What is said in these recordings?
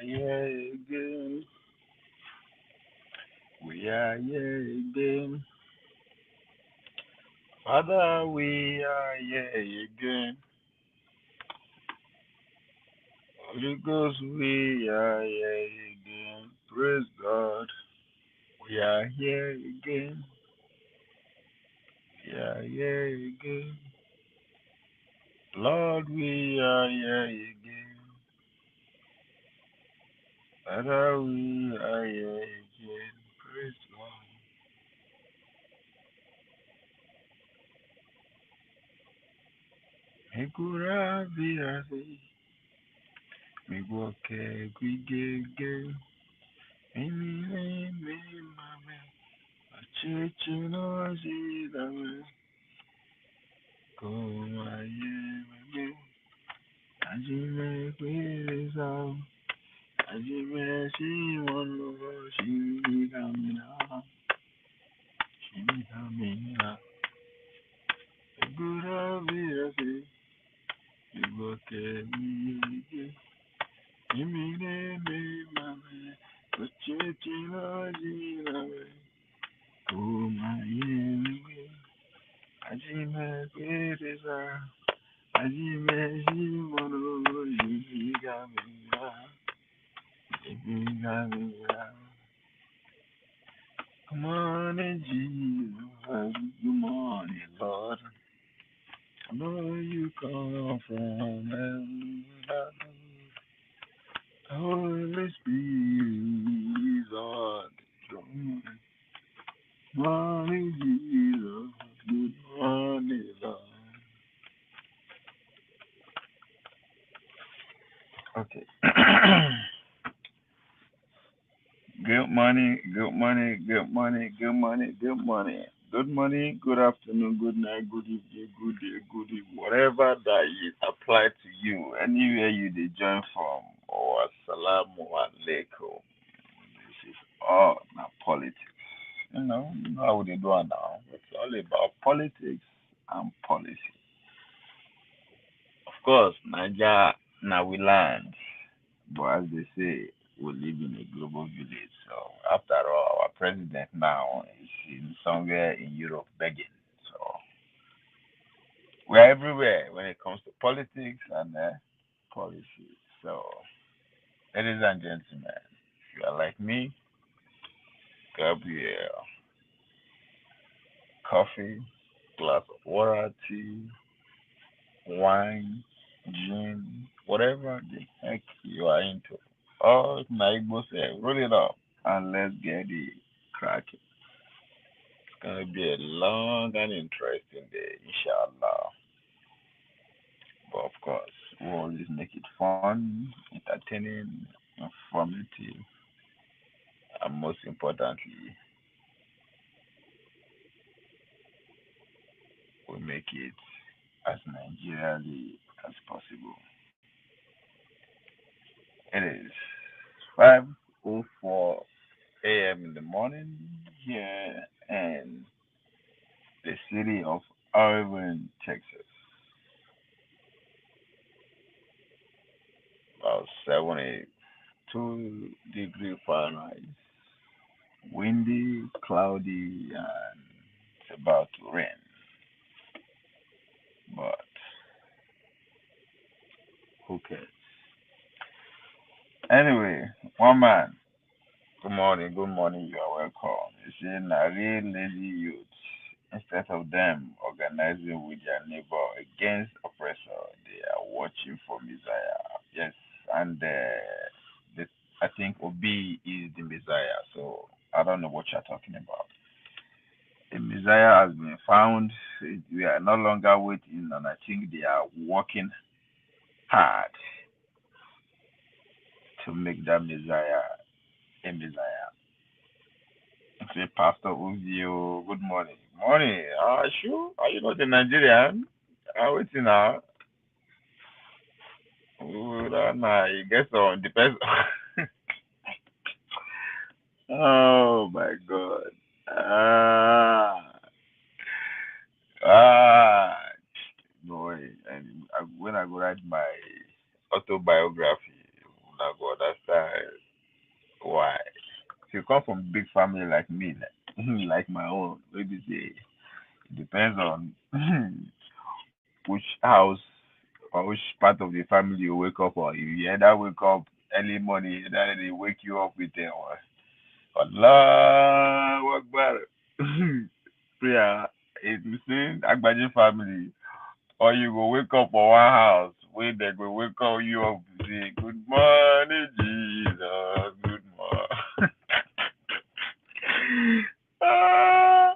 here again. We are here again. Father, we are here again. Holy Ghost, we are here again. Praise God. We are here again. We are here again. Lord, we are here again. Father, we are here again. Praise God. Megura virasi, migoke gwigege, mimi mame, achichi no zidame, koma ye ajime kweza, ajime shimono shigamina, shigamina, megura virasi, migoke gwigege. Emine me mame, ochechi no jinawe, kumaye, ajime kwereza, ajime shimono, yigamira. Come on, Jesus, good morning, Lord. I know you come from heaven. Holy Spirit is on the throne. Morning, Jesus. Good morning, Lord. Okay. Good morning, good morning, good morning, good morning, good morning. Good morning, good afternoon, good night, good evening, good day, good evening, whatever that is applied to you, anywhere you they join from, or assalamu alaikum. This is all now politics. You know how they do it now. It's all about politics and policy. Of course, Niger now we land, but as they say, we live in a global village. So after all, our president now is in somewhere in Europe begging. So we're everywhere when it comes to politics and policy. So, ladies and gentlemen, if you are like me, grab your coffee, glass of water, tea, wine, gin, whatever the heck you are into. Oh, Naibo say, roll it up and let's get it cracking. It's gonna be a long and interesting day, inshallah. But of course, we always make it fun, entertaining, informative, and most importantly, we make it as Nigerially as possible. It is 5:04 a.m. in the morning here in the city of Irving, Texas. About 72 Fahrenheit. Windy, cloudy, and it's about to rain. But who cares? Anyway, one man. Good morning, you are welcome. You see, na real lazy youth. Instead of them organizing with their neighbor against oppressor, they are watching for Messiah. Yes, and the, I think Obi is the Messiah. So I don't know what you're talking about. The Messiah has been found. We are no longer waiting, and I think they are working hard to make that Messiah a Messiah. Say, Pastor Uvio, good morning. Morning. Sure. Are you not a Nigerian? Waiting now. Nah, you guess on depends. Oh my God. Ah, ah, boy. And when I go write my autobiography, I go understand. not from big family like me, like my own. Maybe say it depends on which house or which part of the family you wake up, or if you either wake up early morning, either they wake you up with a Allah Akbar prayer. It will say Agbaje family, or you go wake up for one house where they go wake up you up to say good morning Jesus, good morning. Ah,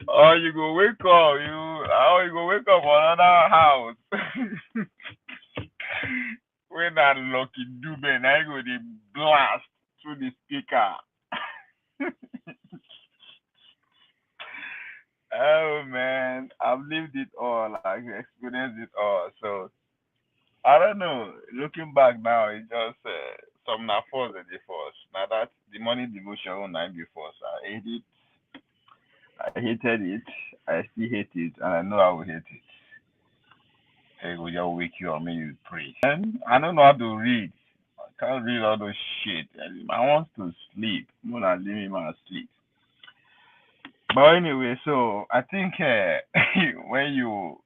or you go wake up, or you go wake up for another house. When that lucky dube, now you go the blast through the speaker. Oh man, I've lived it all, like experienced it all. So I don't know. Looking back now, it just some na force the force. Now that the morning devotion on night before, so I hate it. I hated it. I still hate it, and I know I will hate it. It will just wake you up, make you pray. And I don't know how to read. I can't read all those shit. I want to sleep. More than leave me my sleep. But anyway, so I think when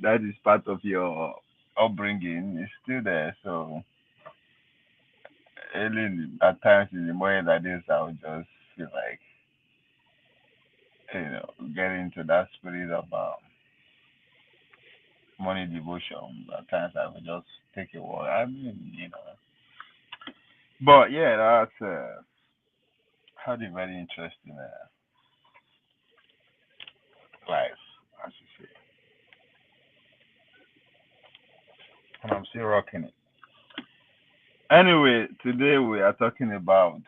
that is part of your upbringing, it's still there. So at times in the morning like this, I would just feel like get into that spirit of morning devotion. At times I would just take a walk. I mean. But yeah, that's had a very interesting life, as you say, and I'm still rocking it. Anyway, today we are talking about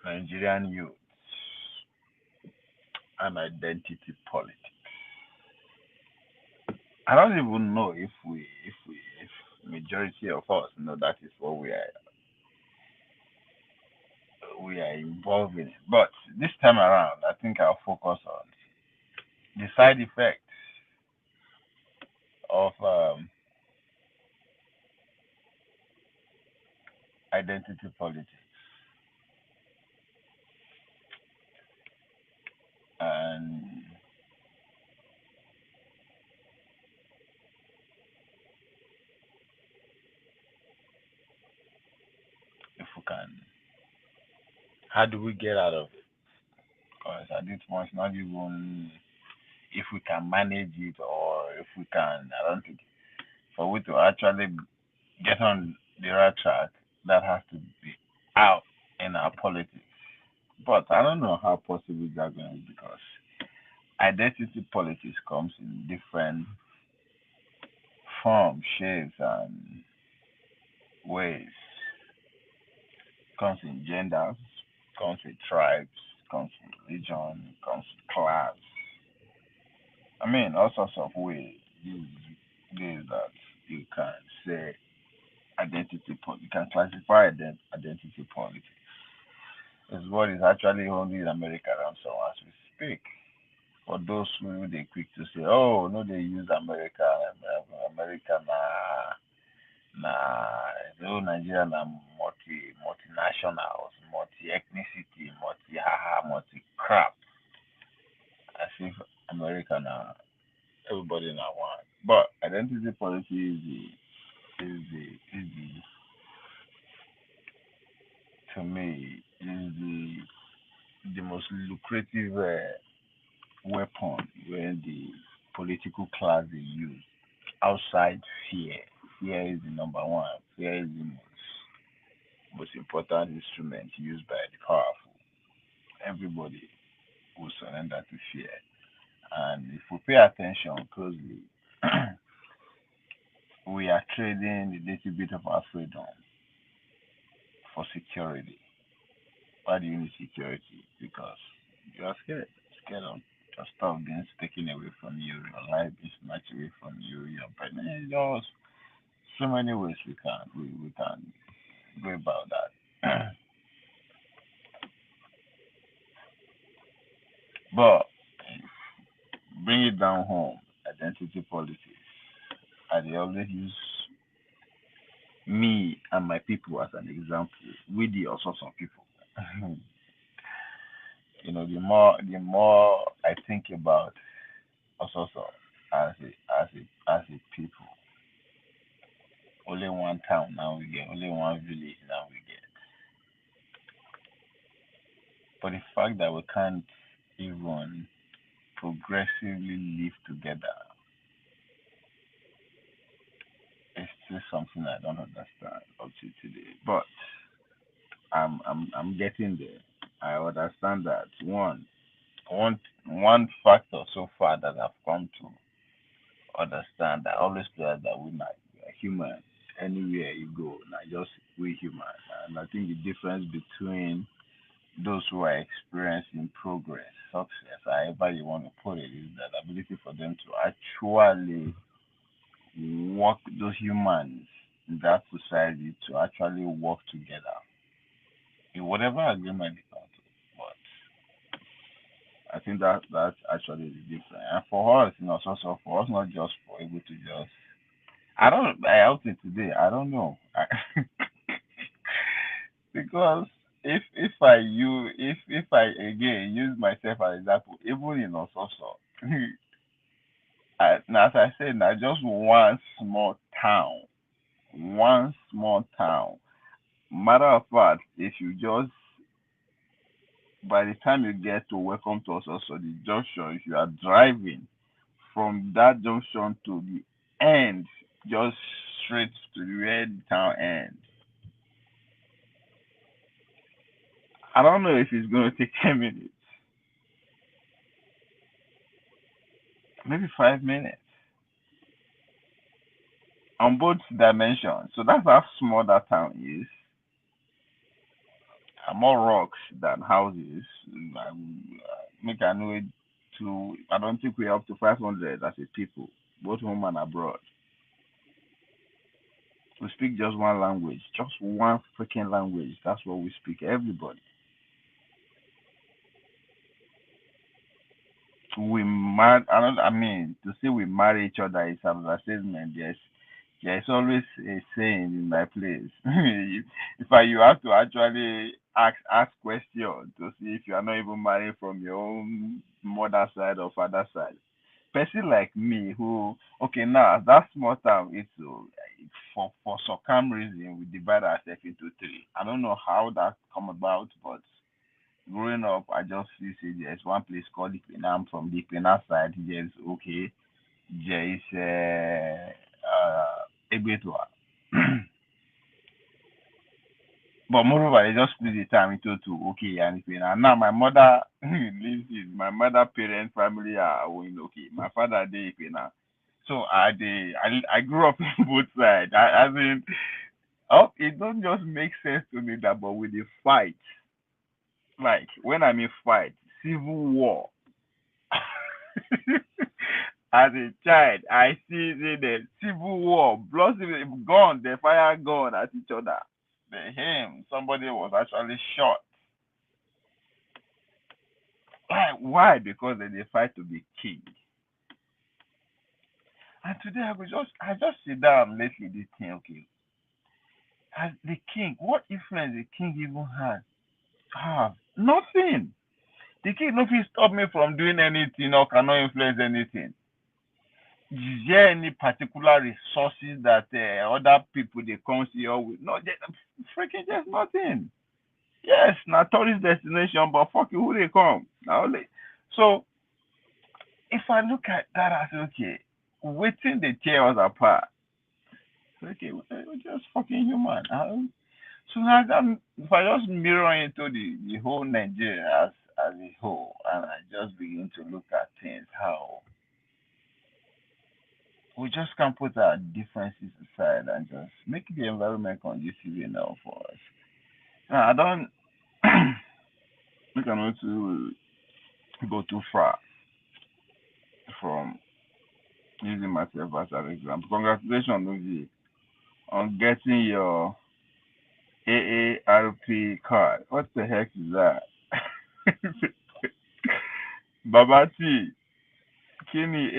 Nigerian youth and identity politics. I don't even know if majority of us know that is what we are involved in. But this time around, I think I'll focus on the side effects of identity politics, and if we can, how do we get out of it? Because at this point, not even if we can manage it or if we can. I don't think for we to actually get on the right track, that has to be out in our politics. But I don't know how possible that going to be because identity politics comes in different forms, shapes, and ways. Comes in genders, comes with tribes, comes with religion, comes with class. I mean, all sorts of ways. Ways that you can say identity politics. You can classify identity politics. Is what is actually only in America around so as we speak. For those who they quick to say, oh no, they use America, America no Nigeria na multinationals, multi ethnicity, multi haha, multi crap. As if America na everybody na one. But identity policy is the to me is the most lucrative weapon when the political class they use outside fear. Fear is the number one. Fear is the most important instrument used by the powerful. Everybody will surrender to fear. And if we pay attention closely, we are trading a little bit of our freedom for security. Why do you need security? Because you are scared. Scared of your stuff being taken away from you, your life being snatched away from you, your pregnancy. There's so many ways we can go about that. But bring it down home, identity politics. I they always use me and my people as an example, with the all sorts of people. The more I think about all sorts of as a people, only one town now we get, only one village now we get. But the fact that we can't even progressively live together is still something I don't understand up to today. But I'm getting there. I understand that one factor so far that I've come to understand. I always feel that we are human. Anywhere you go, not just we human. And I think the difference between those who are experiencing progress, success, however you want to put it, is that ability for them to actually work, those humans in that society to actually work together in whatever agreement they come to. But I think that's actually the difference. And for us, so for us not just for able to just I out it today. I don't know. Because if I again use myself as example, even in Ososo, now as I said, now just one small town. Matter of fact, if you just by the time you get to welcome to Ososo, the junction, if you are driving from that junction to the end, just straight to the where the town ends. I don't know if it's going to take 10 minutes, maybe 5 minutes on both dimensions. So that's how small that town is. More rocks than houses. Make I know it to. I don't think we're up to 500 as a people, both home and abroad. We speak just one language, just one freaking language. That's what we speak. Everybody. We mad. I mean, to say we marry each other is an understatement. There's always a saying in my place. You have to actually ask questions to see if you are not even married from your own mother side or father side. Person like me who okay now that small town for some reason we divide ourselves into three. I don't know how that come about, but growing up I just see there's one place called Ipena. I'm from the Ipena side. There's okay. There is Egbetua. But moreover, they just split the time into two. Okay, and Ipena. Now my mother lives in my mother parent family are in okay. My father they Ipena. So I grew up in both sides. I mean, oh, it don't just make sense to me that, but with the fight, like when I mean fight, civil war. As a child, I see the civil war, blood, gun, they fire gun at each other. Somebody was actually shot. Why? Because they fight to be king. And today I just sit down lately this thing, okay. As the king, what influence the king even has? Have nothing. The king nothing stop me from doing anything or cannot influence anything. Is there any particular resources that other people they come see or with? No, freaking just nothing. Yes, not tourist destination, but fuck you, who they come? Now only. So if I look at that as okay, waiting the tear us apart. Okay, we're just fucking human. So now if I just mirror into the whole Nigeria as a whole, and I just begin to look at things how we just can't put our differences aside and just make the environment conducive enough for us. Now, I don't we cannot to go too far from using myself as an example. Congratulations, Ovi, on getting your AARP card. What the heck is that? Babati, Kini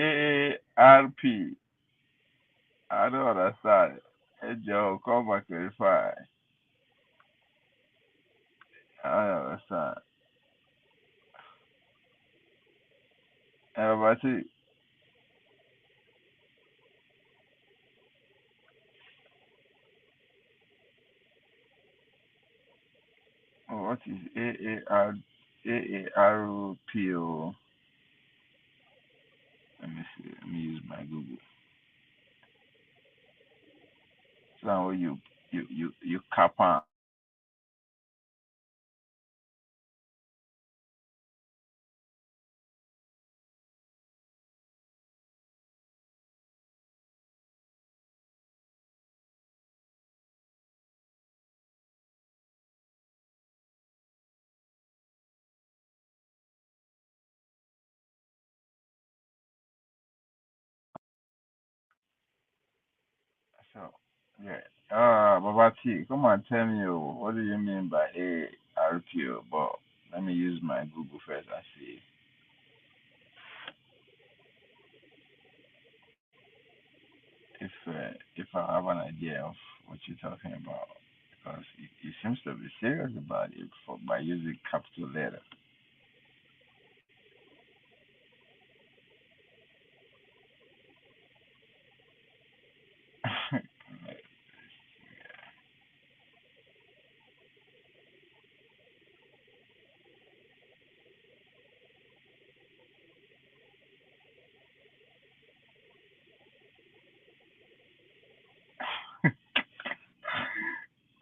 AARP. I don't understand. Hey Joe, come back clarify. I understand. But see, what is AARPO? Let me see. Let me use my Google. So now you cap on. So yeah. Babati, come on, tell me, what do you mean by ARPO? But let me use my Google first and see if I have an idea of what you're talking about. Because he seems to be serious about it by using capital letter.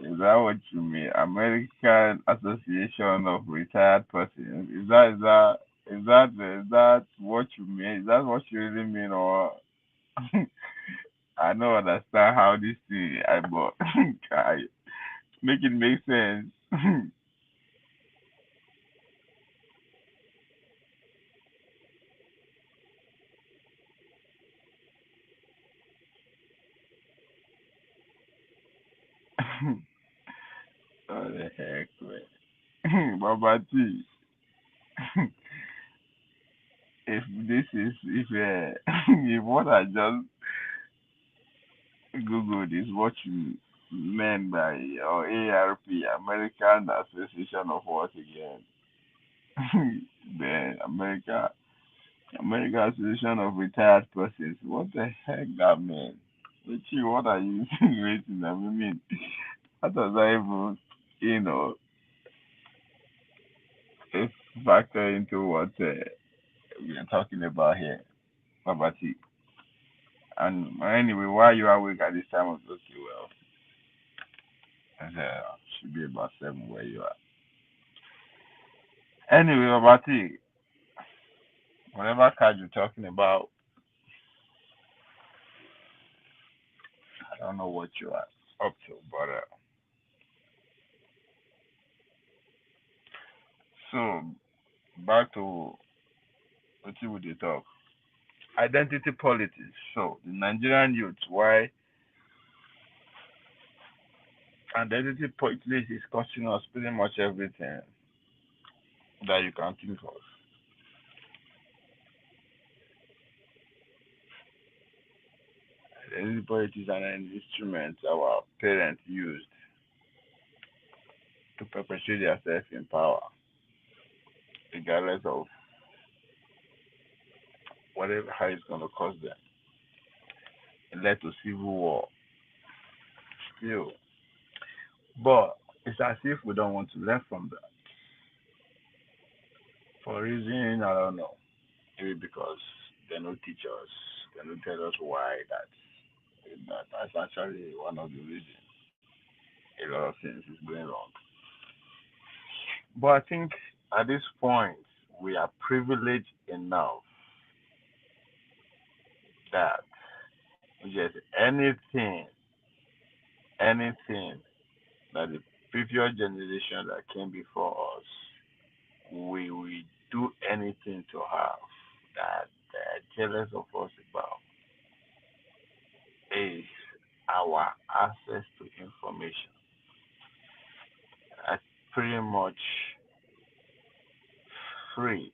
Is that what you mean? American Association of Retired Persons. Is that what you mean? Is that what you really mean, or I don't understand how this thing I but I make it make sense. What the heck, man? Baba T, if this is if what I just googled is what you meant by or ARP, American Association of what again? Then American Association of Retired Persons. What the heck that mean? Richie, what are you insinuating? I mean, how does that even, you know, if factor into what we are talking about here, Babati? And anyway, why you are awake at this time of okay, well, should be about 7 where you are. Anyway, Babati, whatever card you're talking about, I don't know what you are up to, but so back to what you would talk. Identity politics. So the Nigerian youth, why identity politics is costing us pretty much everything that you can think of. Identity politics is an instrument our parents used to perpetuate themselves in power, regardless of whatever how it's gonna cost them. It led to civil war. Still. But it's as if we don't want to learn from that. For a reason I don't know. Maybe because they don't teach us, they don't tell us why that's actually one of the reasons a lot of things is going wrong. But I think at this point we are privileged enough that yes, anything that the previous generation that came before us, we will do anything to have that they're jealous of us about is our access to information. That's pretty much free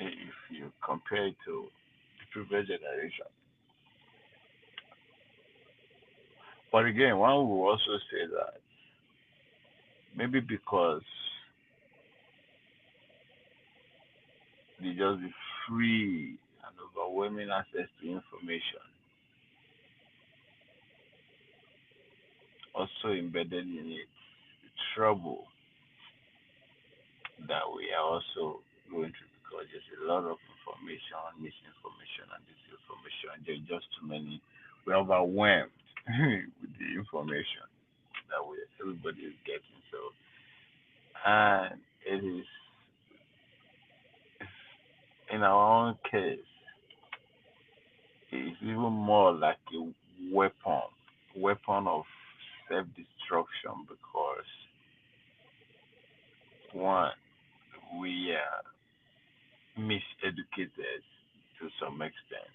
if you compare it to the previous generation. But again, one will also say that maybe because they just be free and overwhelming access to information, also embedded in it, the trouble that we are also going through because there's a lot of information, misinformation, and disinformation. There's just too many. We're overwhelmed with the information that everybody is getting. So, and it is in our own case, it's even more like a weapon, weapon of self-destruction because one, we are miseducated to some extent.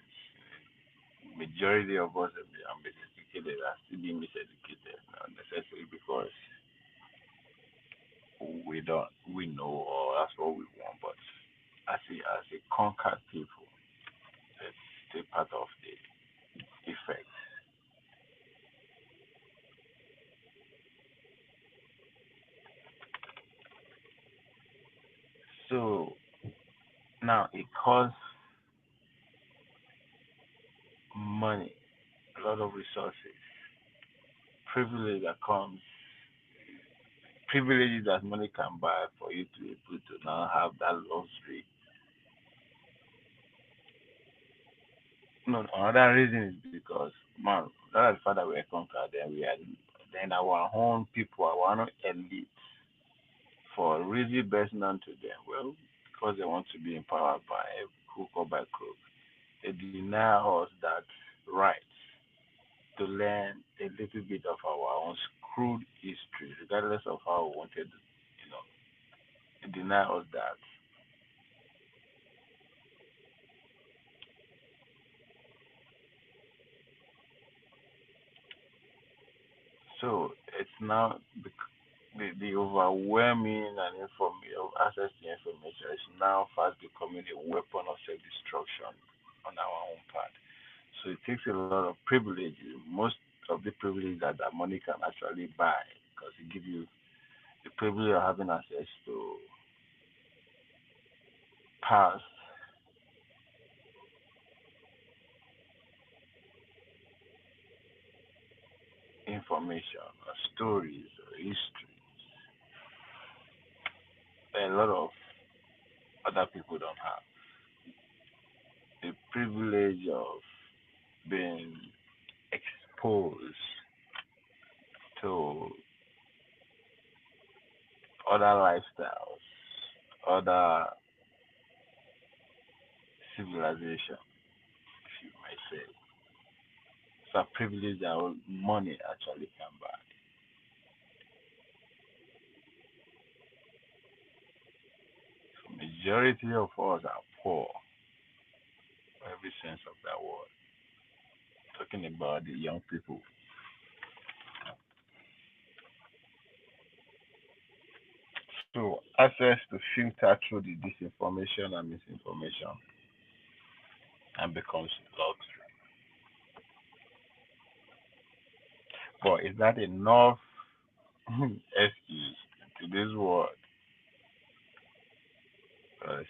Majority of us are miseducated, are still being miseducated, not necessarily because we know or that's what we want, but as a conquered people, it's still part of the effect. So now it costs money, a lot of resources, privilege that comes, privileges that money can buy for you to be able to now have that luxury. No, another reason is because man, that is the fact that we are conquered, then our own people, our own elite, for a reason best known to them, well, because they want to be empowered by crook or by crook, they deny us that right to learn a little bit of our own screwed history, regardless of how we wanted, they deny us that. So it's now the overwhelming and access to information is now fast becoming a weapon of self-destruction on our own part. So it takes a lot of privilege, most of the privilege that money can actually buy, because it gives you the privilege of having access to past information or stories or history that a lot of other people don't have. The privilege of being exposed to other lifestyles, other civilization, if you might say. It's a privilege that money actually can buy. So majority of us are poor, in every sense of that word. Talking about the young people. So access to filter through the disinformation and misinformation and becomes luxury. But is that enough SE in today's world?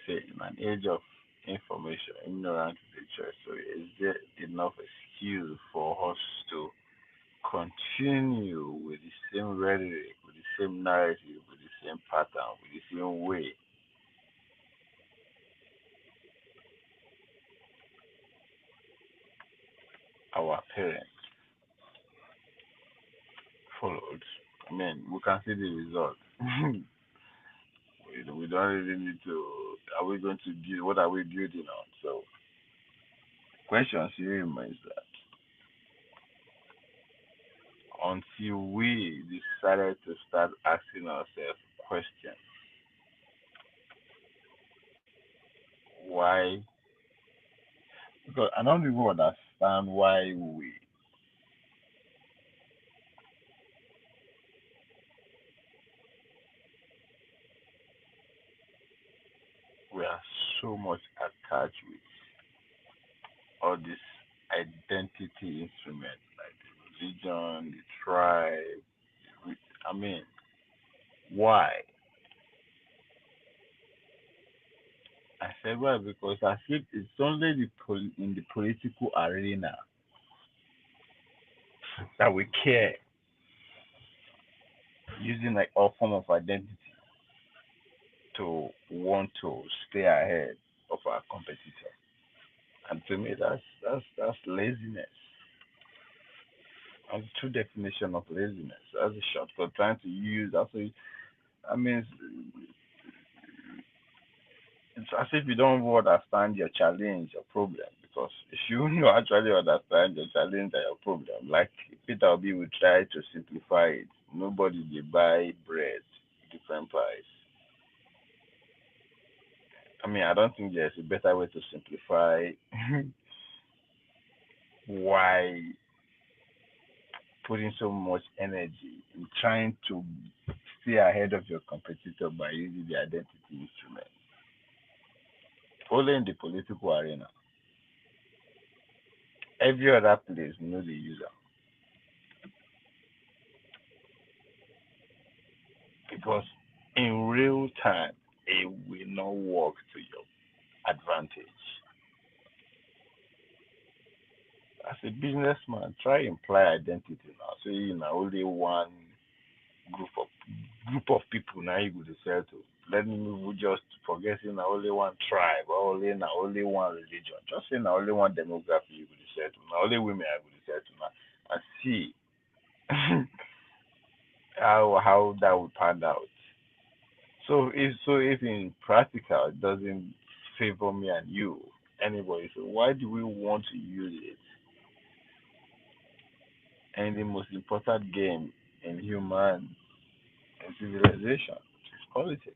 Say in an age of information, ignorance is the choice. So is there enough excuse for us to continue with the same rhetoric, with the same narrative, with the same pattern, with the same way our parents followed? I mean, we can see the result. We don't really need to. Are we going to build? What are we building on? So, question still remains that until we decided to start asking ourselves questions, why? Because I don't even understand why we are so much attached with all this identity instruments like this. religion, the tribe. I mean, why? I said why because I feel it's only in the political arena that we care, using like all form of identity to want to stay ahead of our competitor. And to me, that's laziness. That's the true definition of laziness. That's a shortcut trying to use. I mean, it's as if you don't understand your challenge, your problem. Because if you actually understand your challenge and your problem, like Peter Obi will try to simplify it. Nobody will buy bread different price. I mean, I don't think there's a better way to simplify why putting so much energy in trying to stay ahead of your competitor by using the identity instrument. Only in the political arena. Every other place know the user because in real time it will not work to your advantage. As a businessman, try imply identity now. So you know only one group of people now you go to sell to. Let me move just forgetting na only one tribe or only na only one religion. Just say na only one demography you go to sell to. Na only women I go to sell to now. And see how that would pan out. So if in practical it doesn't favor me and you, anybody, so why do we want to use it? And the most important game in human and civilization is politics.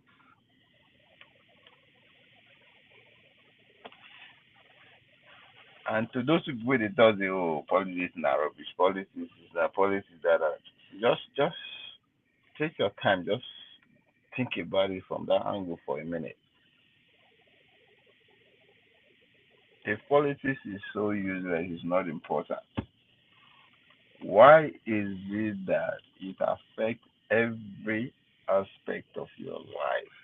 And to those people wey dey talk say oh politics na rubbish, politics is na politics that just take your time, just think about it from that angle for a minute. If politics is so useless, it's not important. Why is it that it affects every aspect of your life?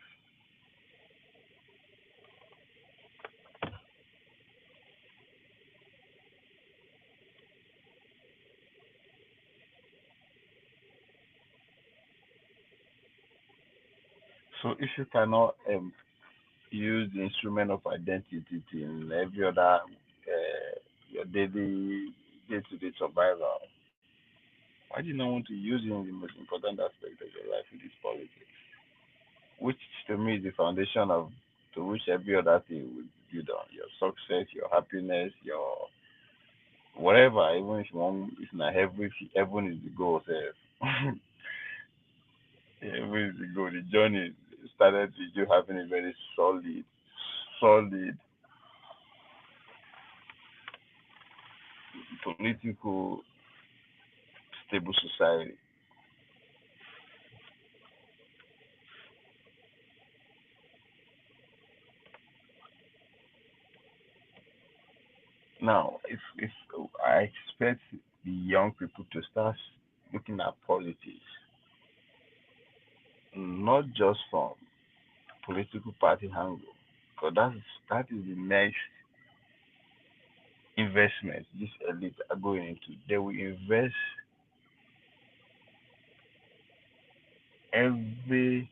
So if you cannot use the instrument of identity in every other your daily day-to-day survival, why do you not want to use it in the most important aspect of your life, which is politics, which to me is the foundation of to which every other thing will build on your success, your happiness, your whatever. Even if you want, if not heaven is the goal, self. Heaven is the goal. The journey started with you having a very solid political stable society. Now, if I expect the young people to start looking at politics, not just from political party angle, because that is the next investment this elite are going into. They will invest every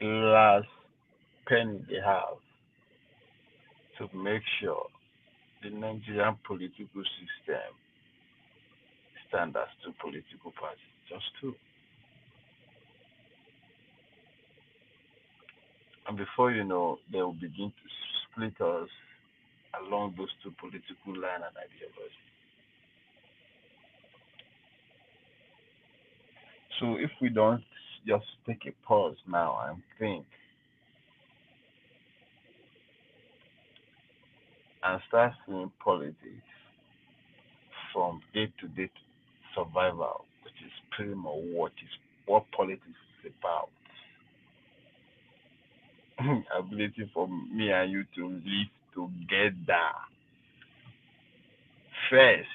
last penny they have to make sure the Nigerian political system stand as two political parties, just two. And before you know, they will begin to split us along those two political line and ideology. So if we don't just take a pause now and think and start seeing politics from day to day survival, which is pretty much what politics is about. Ability for me and you to live together first.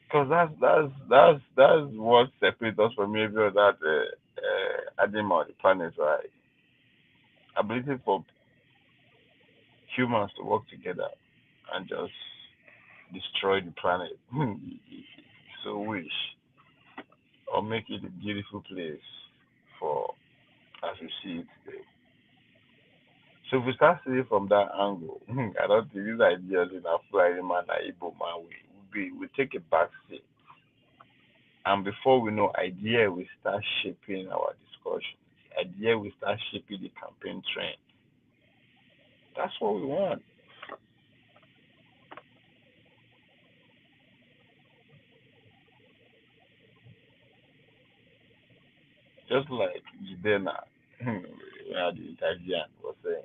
Because that's what separates us from every other animal on the planet, right? Ability for humans to work together and just destroy the planet. So wish or make it a beautiful place for as we see it today. So if we start seeing it from that angle, I don't think these ideas in a flying man or Igbo man we take a back seat. And before we know, idea will start shaping our discussions. Idea will start shaping the campaign trend. That's what we want. Just like Jidena, where the Italian was saying,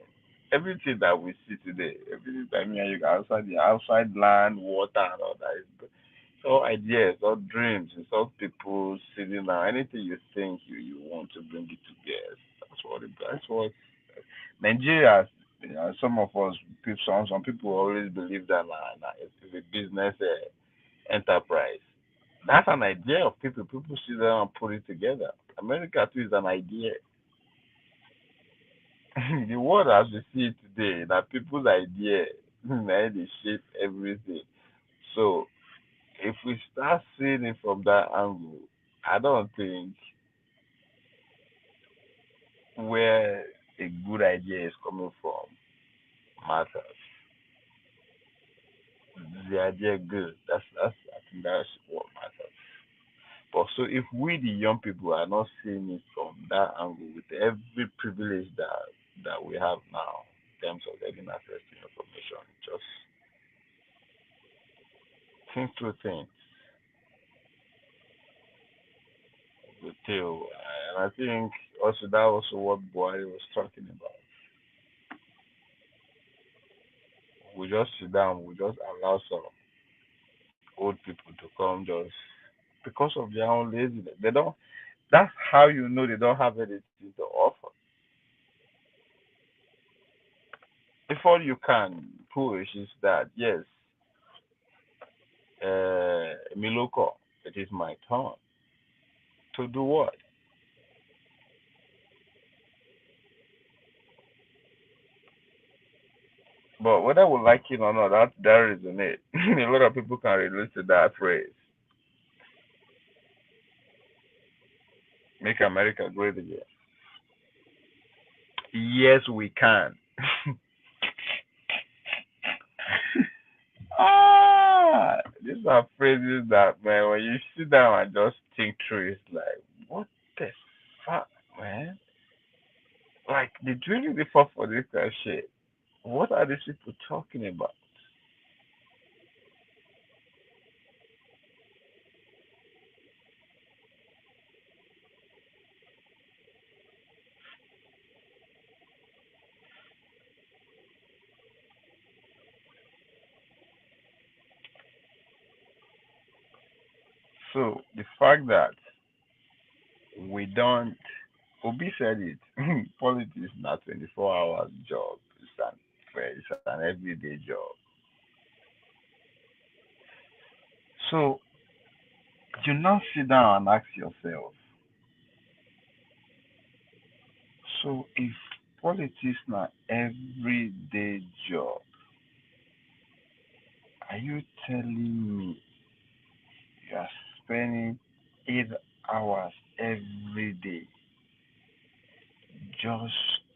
everything that we see today, everything that me and you outside the outside land, water, and all that, it's all ideas, all dreams, it's all people sitting down. Anything you think you want to bring it together. That's what Nigeria. You know, some of us, some people always believe that it's a business enterprise. That's an idea of people. People sit down and put it together. America too is an idea. The world as we see it today, that people's idea, na they shape everything. So if we start seeing it from that angle, I don't think where a good idea is coming from matters. The idea good. That's I think that's what matters. But so if we the young people are not seeing it from that angle with every privilege that we have now in terms of getting access to information, just think through things with Theo. And I think also that also what Boy was talking about. We just sit down, we just allow some old people to come just because of their own laziness. They don't that's how you know they don't have anything to offer. If all you can push is that yes, Miloko, it is my turn. To do what? But whether we like it or not, that isn't it. A lot of people can relate to that phrase. Make America great again. Yes, we can. These are phrases that man, when you sit down and just think through, it's like, what the fuck, man? Like, they really the fuck for this kind of shit. What are these people talking about? So the fact that we don't Obi said it. Politics is not 24 hours job. It's an everyday job. So you now sit down and ask yourself, so if politics not everyday job, are you telling me you are spending 8 hours every day just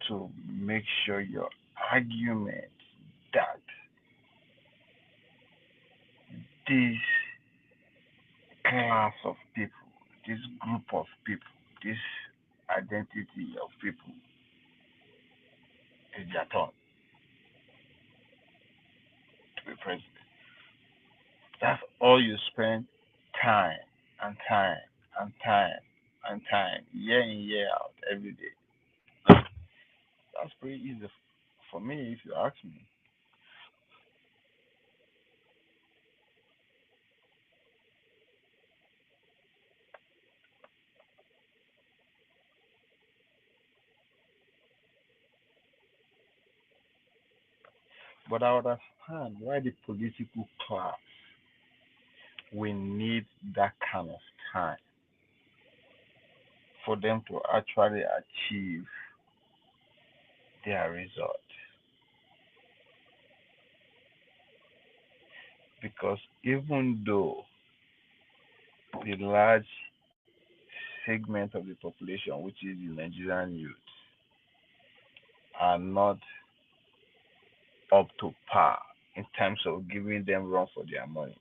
to make sure your argument that this class of people, this group of people, this identity of people is their turn to be president. That's all you spend time and time and time and time, year in, year out, every day. That's pretty easy for me if you ask me. But I understand why the political class we need that kind of time for them to actually achieve their result. Because even though the large segment of the population, which is the Nigerian youth, are not up to par in terms of giving them run for their money,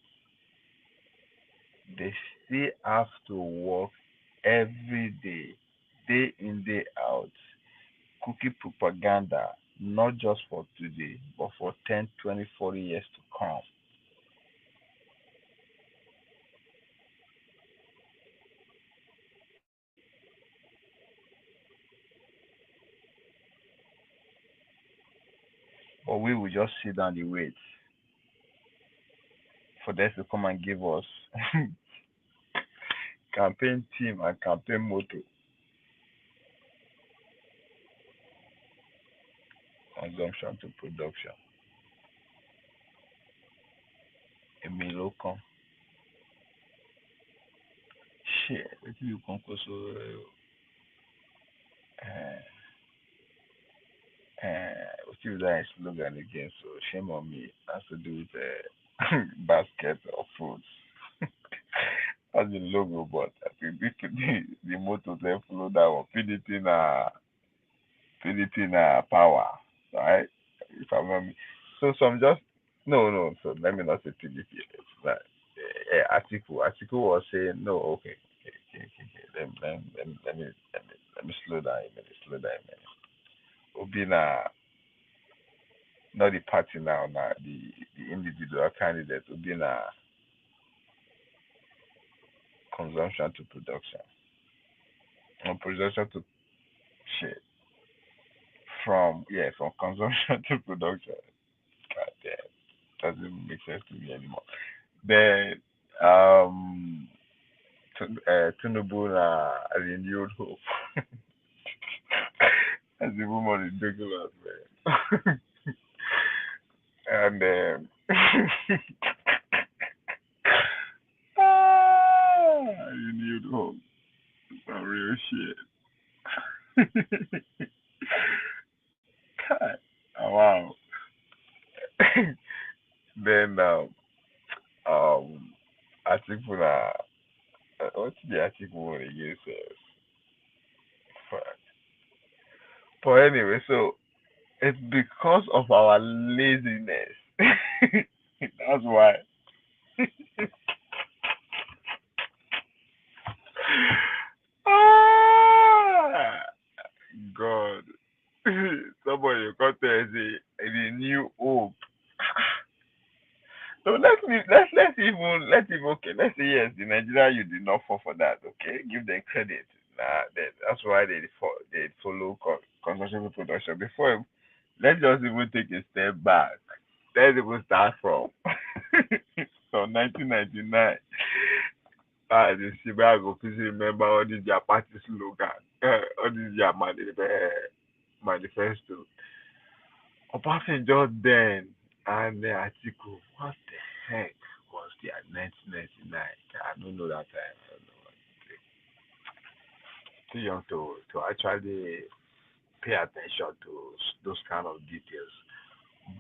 they still have to work every day in, day out, cookie propaganda, not just for today, but for 10, 20, 40 years to come. But we will just sit down and wait for them to come and give us campaign team and campaign motto, consumption to production. Èmi ló kàn. Shit, wetin you come cause so wetin be that slogan again? So shame on me. Has to do with basket of fruits. That's the logo, but I think the motto they follow that one. PDP na power, right? If I'm not so some just no. So let me not say PDP. It's like Article was saying no. Okay. Let me slow down a minute. Slow down a minute. Obina, not the party now the individual candidate. Obina, consumption to production. From production to shit. From consumption to production. God damn, doesn't make sense to me anymore. Then Tinubu as a renewed hope. As the woman is ridiculous, man. And renewed hope. Some real shit. God. Oh, wow. Then article what's the article one again says? Fuck. But anyway, so it's because of our laziness. That's why. Ah, God. Somebody got there a new hope. So let's say yes, the Nigeria you did not fall for that. Okay, give them credit. That's why they follow consumption production. Before, let's just even take a step back. Let's even start from from 1999. The Chicago, please remember all these their party slogan, all these their manifesto. Obasanjo then and the article, what the heck was the 1999? I don't know that time. I don't know. Too young to actually pay attention to those kind of details.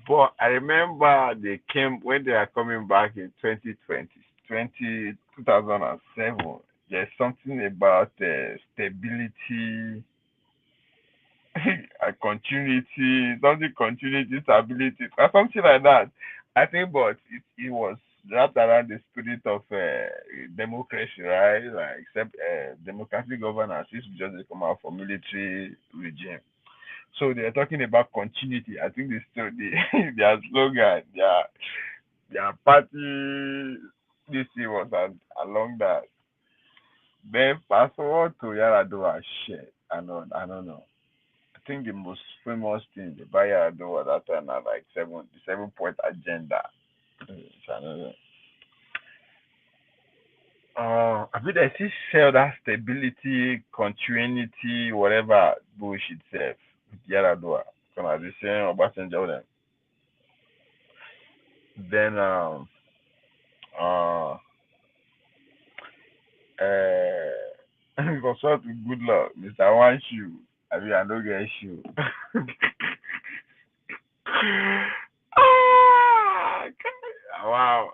But I remember they came when they are coming back in 2020, 2007. There's something about stability and continuity, something continuity, stability, or something like that. I think, but it was wrapped around the spirit of democracy, right? Like, except democratic governance is just a come out for military regime. So they're talking about continuity. I think their slogan, their party, this year was along that. Then fast forward to Yaradua shit. I don't know. I think the most famous thing the buyer do at that time are like the 7 point agenda. I don't know. I think they still sell that stability, continuity, whatever bullshit self with Yaradua. Come as the same Obasanjo them. Then consult with good luck, Mr. One Shoe. I mean, I don't get shoe. Ah, God. Wow.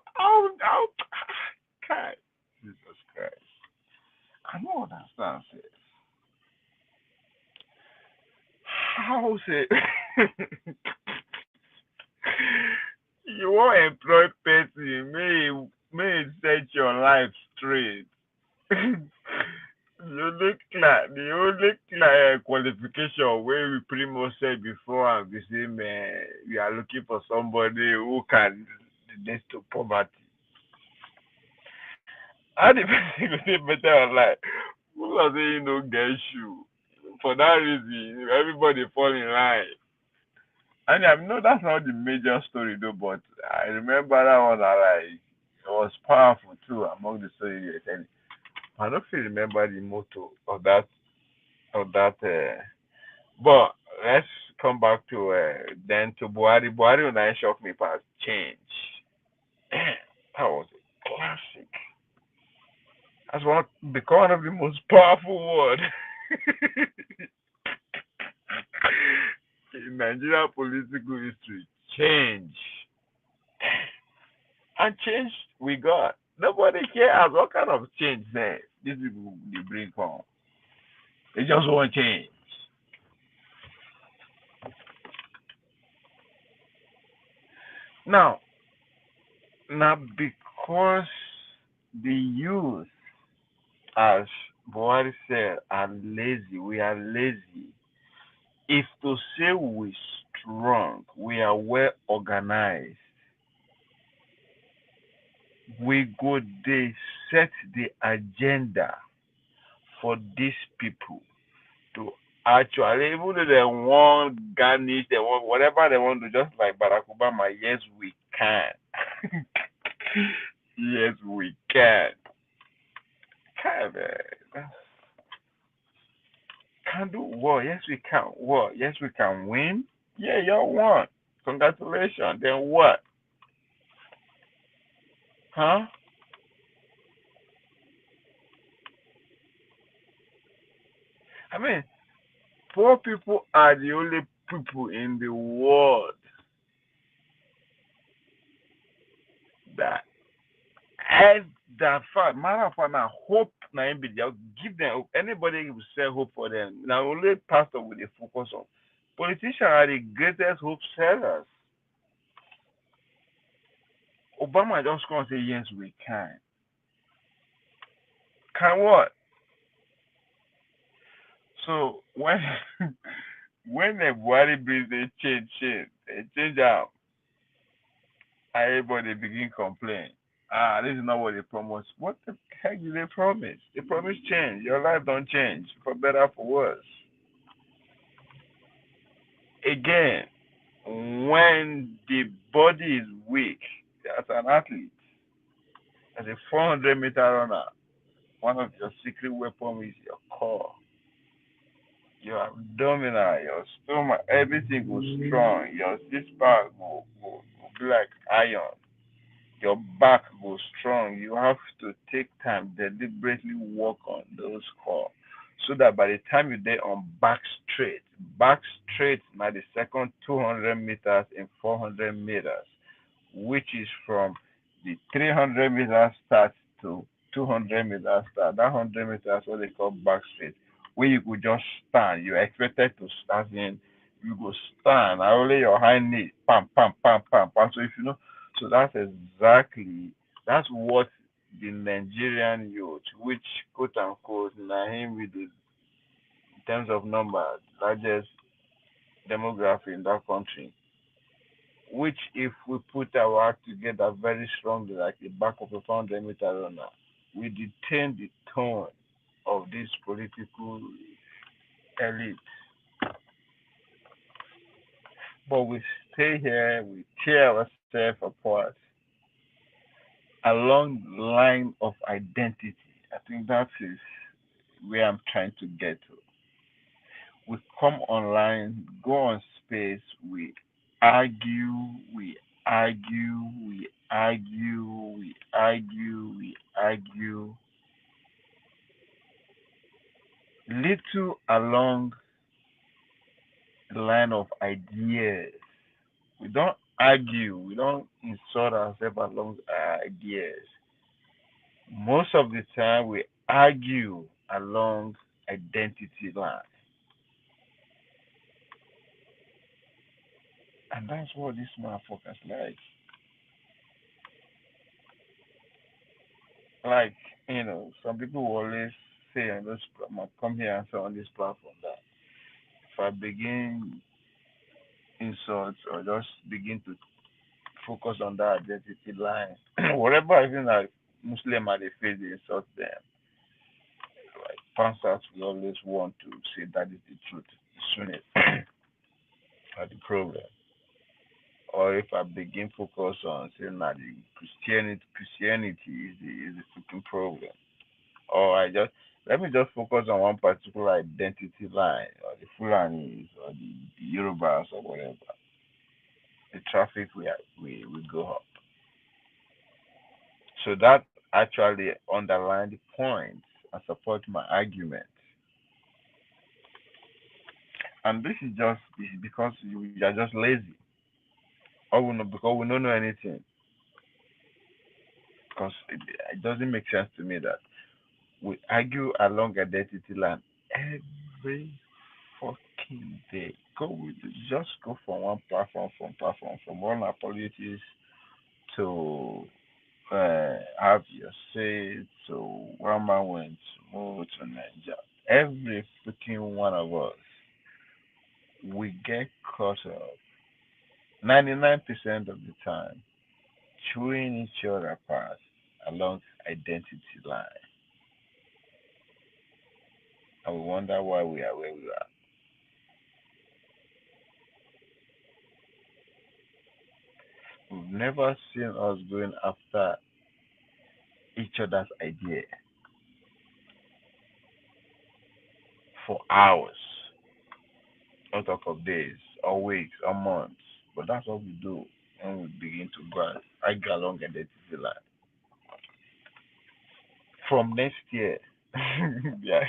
God. Jesus Christ. I don't understand, sis. How say you want employ person, may set your life straight. The only qualification where we pretty much said before and we say man we are looking for somebody who can relate to poverty. How the person go say better on life? Who was say you no get shoe? For that reason, everybody fall in line. And I know that's not the major story though, but I remember that one that like it was powerful too among the stories you're telling. I don't feel remember the motto of that but let's come back to then to Buhari. Buhari when I shocked me past change. That was a classic. That's one of the most powerful words in Nigeria political history. Change. And change we got. Nobody cares what kind of change these people they bring from. They just want change. Now, because the youth, as Buhari said, are lazy, we are lazy. If to say we strong, we are well organized, we go they set the agenda for these people to actually, even though they want garnish, they want whatever they want to, just like Barack Obama, yes, we can. Yes, we can. Can do what? Yes, we can. What? Yes, we can win. Yeah, y'all won. Congratulations. Then what? Huh? I mean, poor people are the only people in the world that has that fact. Matter of fact, now hope now be there. Give them hope. Anybody who say hope for them. Now only pastor will they focus on. Politicians are the greatest hope sellers. Obama just gonna say yes we can. Can what? So when when the body brings a change out, everybody begin complain. Ah, this is not what they promised. What the heck did they promise? They promise change. Your life don't change for better for worse. Again, when the body is weak, as an athlete, as a 400-meter runner, one of your secret weapons is your core, your abdominal, your stomach, everything goes strong. Your six pack will be like iron. Your back goes strong. You have to take time, deliberately work on those core. So that by the time you're there on back straight now the second 200 meters in 400 meters, which is from the 300 meter start to 200 meter start. That 100 meters what they call back straight, where you could just stand. You're expected to start in. You go stand. I only your hind knee, pam, pam, pam, pam, pam. So if you know, so that's what the Nigerian youth, which quote unquote, Nahim with the in terms of numbers, largest demography in that country, which if we put our act together very strongly, like the back of a 400-meter runner, we detain the tone of this political elite. But we stay here, we tear ourselves apart along the line of identity. I think that is where I'm trying to get to. We come online, go on space, we argue, we argue, we argue, we argue, we argue. little along the line of ideas. We don't argue, we don't insult ourselves along our ideas. Most of the time, we argue along identity lines. And that's what this motherfuckers like. Like, some people will always say on this, come here and say on this platform that if I begin insults or just begin to focus on that identity line, whatever even like Muslim are they face, they insult them. Like pastors will always want to say that is the truth. Soon it are the problem. Or if I begin focus on saying that the Christianity is the freaking problem. Or I just let me just focus on one particular identity line, or the Fulanis, or the Yorubas, or whatever. The traffic we go up. So that actually underline the point and support my argument. And this is just because we are just lazy, or we know because we don't know anything. Because it doesn't make sense to me that we argue along identity line every fucking day. Just go from one platform from one apologies to have your say to one man went to move to Nigeria. Every freaking one of us, we get caught up 99% of the time chewing each other apart along identity line. And we wonder why we are where we are. We've never seen us going after each other's idea for hours, not talk of days or weeks or months. But that's what we do when we begin to go and argue along identity line. From next year, yeah.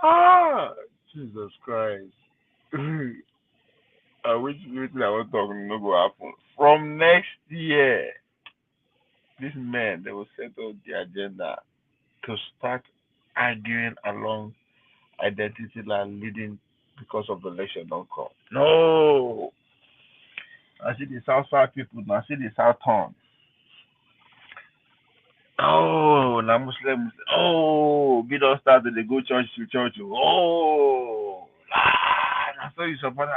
Ah, Jesus Christ. I wish everything I was talking no go happen. From next year, these men they will settle the agenda to start arguing along identity line leading because of the election don't come. No. I see the South people, I see the South turn. Oh, now Muslims. Oh, we don't start they go church to church. Oh, so you support.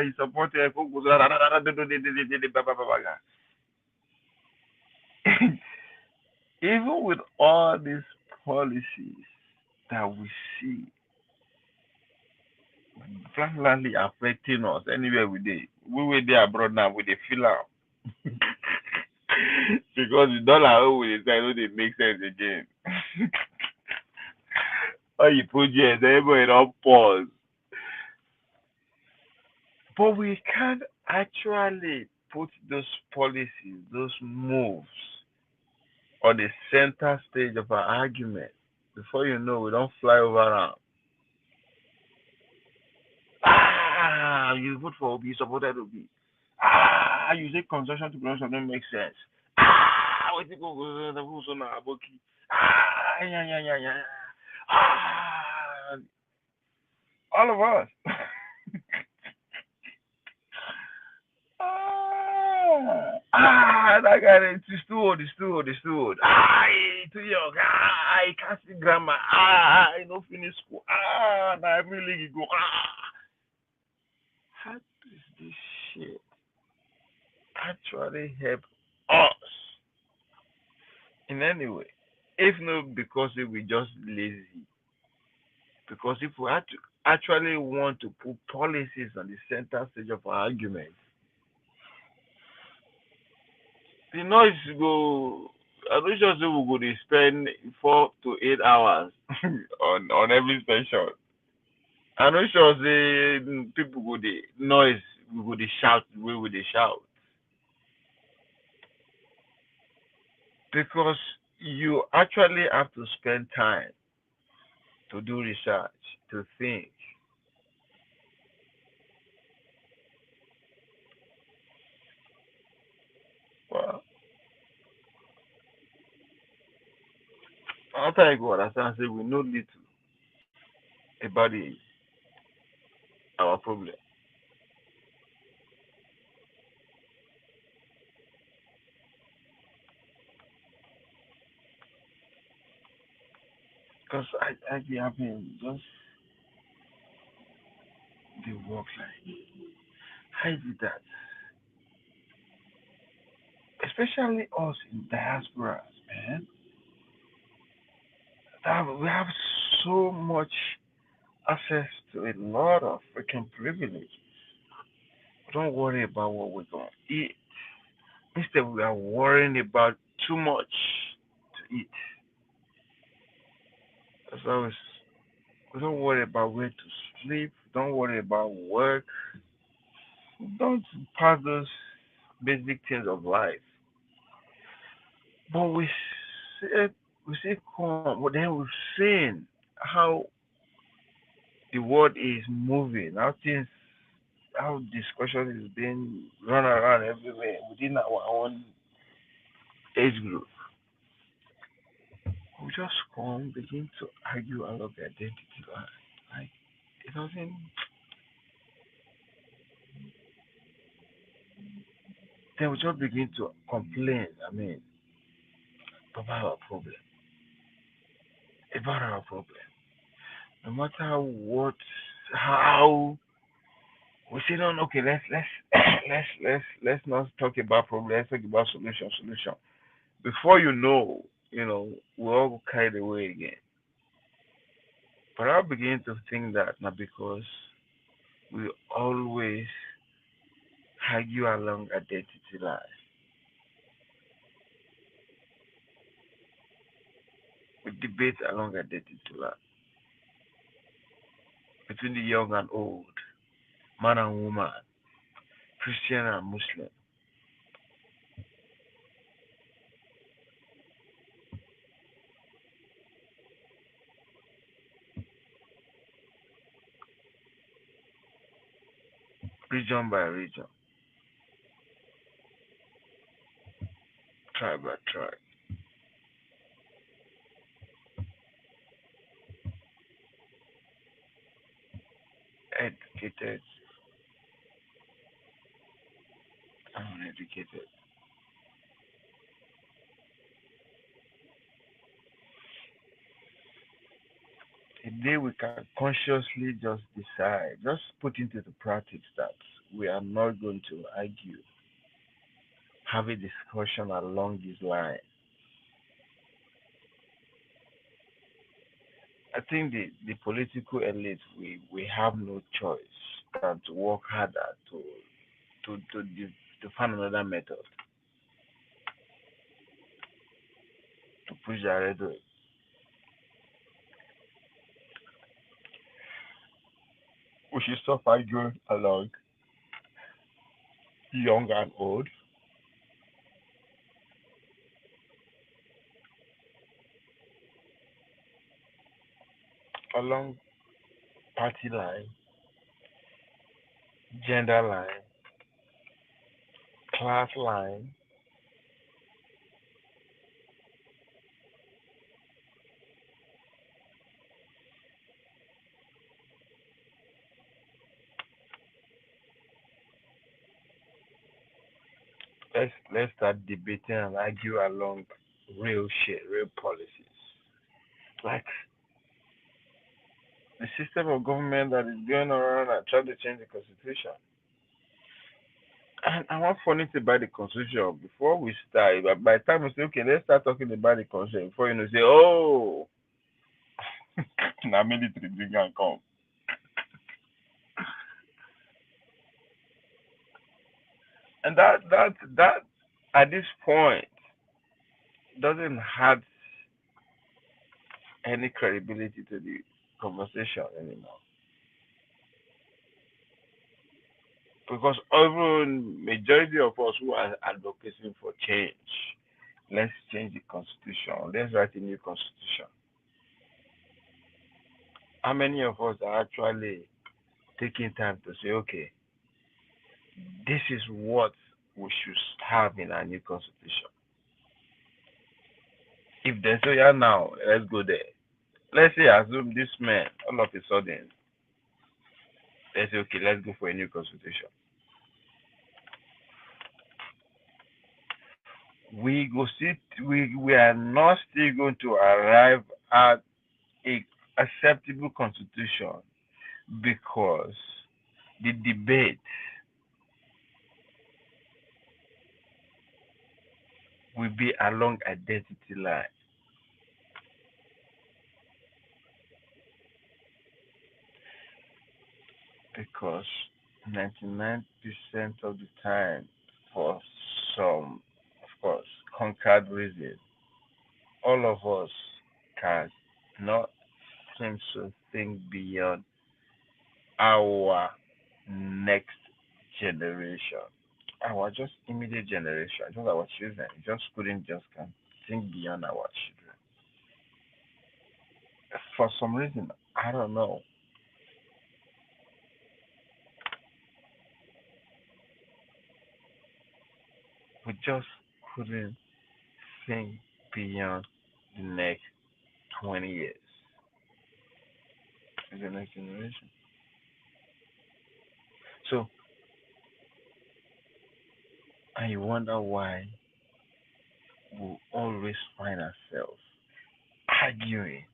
You support. Even with all these policies that we see flatly affecting us anywhere we were there abroad now with the feel out. Because the dollar always I know they make sense again. All you projects, everybody don't pause. But we can't actually put those policies, those moves on the center stage of our argument. Before you know, we don't fly over them. You vote for Obi, you supported Obi. You say concession to production don't make sense. What you go the who's on Aboki? Yeah. Ah, all of us. That guy is too old, it's too old, it's too old. He too young. He can't see grammar. He no finish school. Now every league he go. How does this shit actually help us in any way? If not because we just lazy. Because if we had to actually want to put policies on the center stage of our argument, the noise go. I don't sure say we go to spend 4 to 8 hours on every station. I know sure say people go the noise we go the shout the way they shout because You actually have to spend time to do research, to think. Well, after I go understand, say we know little about our problem. Because I mean, just the work like, how did that? Especially us in diasporas, man. That we have so much access to a lot of freaking privilege. Don't worry about what we're going to eat. Instead, we are worrying about too much to eat. That's always, we don't worry about where to sleep. Don't worry about work. Don't pass those basic things of life. But see, we see come, but then we've seen how the world is moving, how discussion is being run around everywhere within our own age group. We just come begin to argue about the identity line. Like it doesn't. Then we just begin to complain. I mean, about our problem, about our problem. No matter what, how we say no, no, okay, let's let's not talk about problem. Let's talk about solution. Before you know, we all carried away again. But I begin to think that now because we always argue along identity lines. We debate along identity lines between the young and old, man and woman, Christian and Muslim, region by region, tribe by tribe, educated and uneducated. A day we can consciously just decide, just put into the practice that we are not going to argue, have a discussion along this line. I think the political elite we have no choice than to work harder to find another method to push their rhetoric. We should stop arguing along young and old, along party line, gender line, class line. Let's start debating and argue along real shit, real policies. Like the system of government that is going around and trying to change the constitution. And one funny thing about the constitution, before we start, by the time we say, okay, let's start talking about the constitution, before you know, say, oh, now military drink and come. And that at this point doesn't have any credibility to the conversation anymore. Because even majority of us who are advocating for change, let's change the constitution. Let's write a new constitution. How many of us are actually taking time to say, okay, this is what we should have in our new constitution? If they say, yeah, now, let's go there. Let's say, assume this man, all of a sudden, let's say, okay, let's go for a new constitution. We are not still going to arrive at a acceptable constitution because the debate will be along identity line. Because 99% of the time, for some, of course, conquered reasons, all of us can not seem to think beyond our next generation, our just immediate generation, just our children. Just couldn't just can think beyond our children. For some reason, I don't know. We just couldn't think beyond the next 20 years. The next generation. So I wonder why we always find ourselves arguing,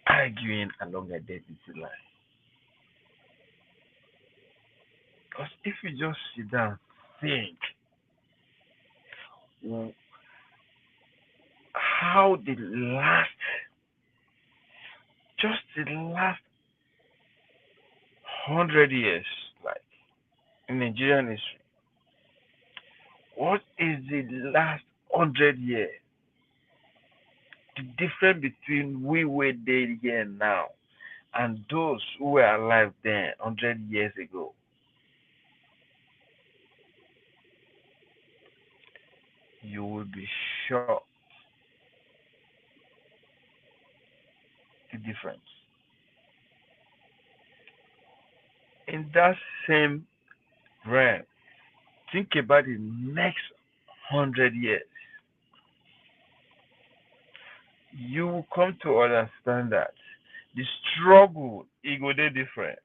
arguing along identity line. Because if you just sit down, think how the last, just the last 100 years, like in Nigerian history, what is the last 100 years? The difference between we were there here now and those who were alive then 100 years ago. You will be shocked the difference. In that same realm, think about the next 100 years. You will come to understand that the struggle it go dey different.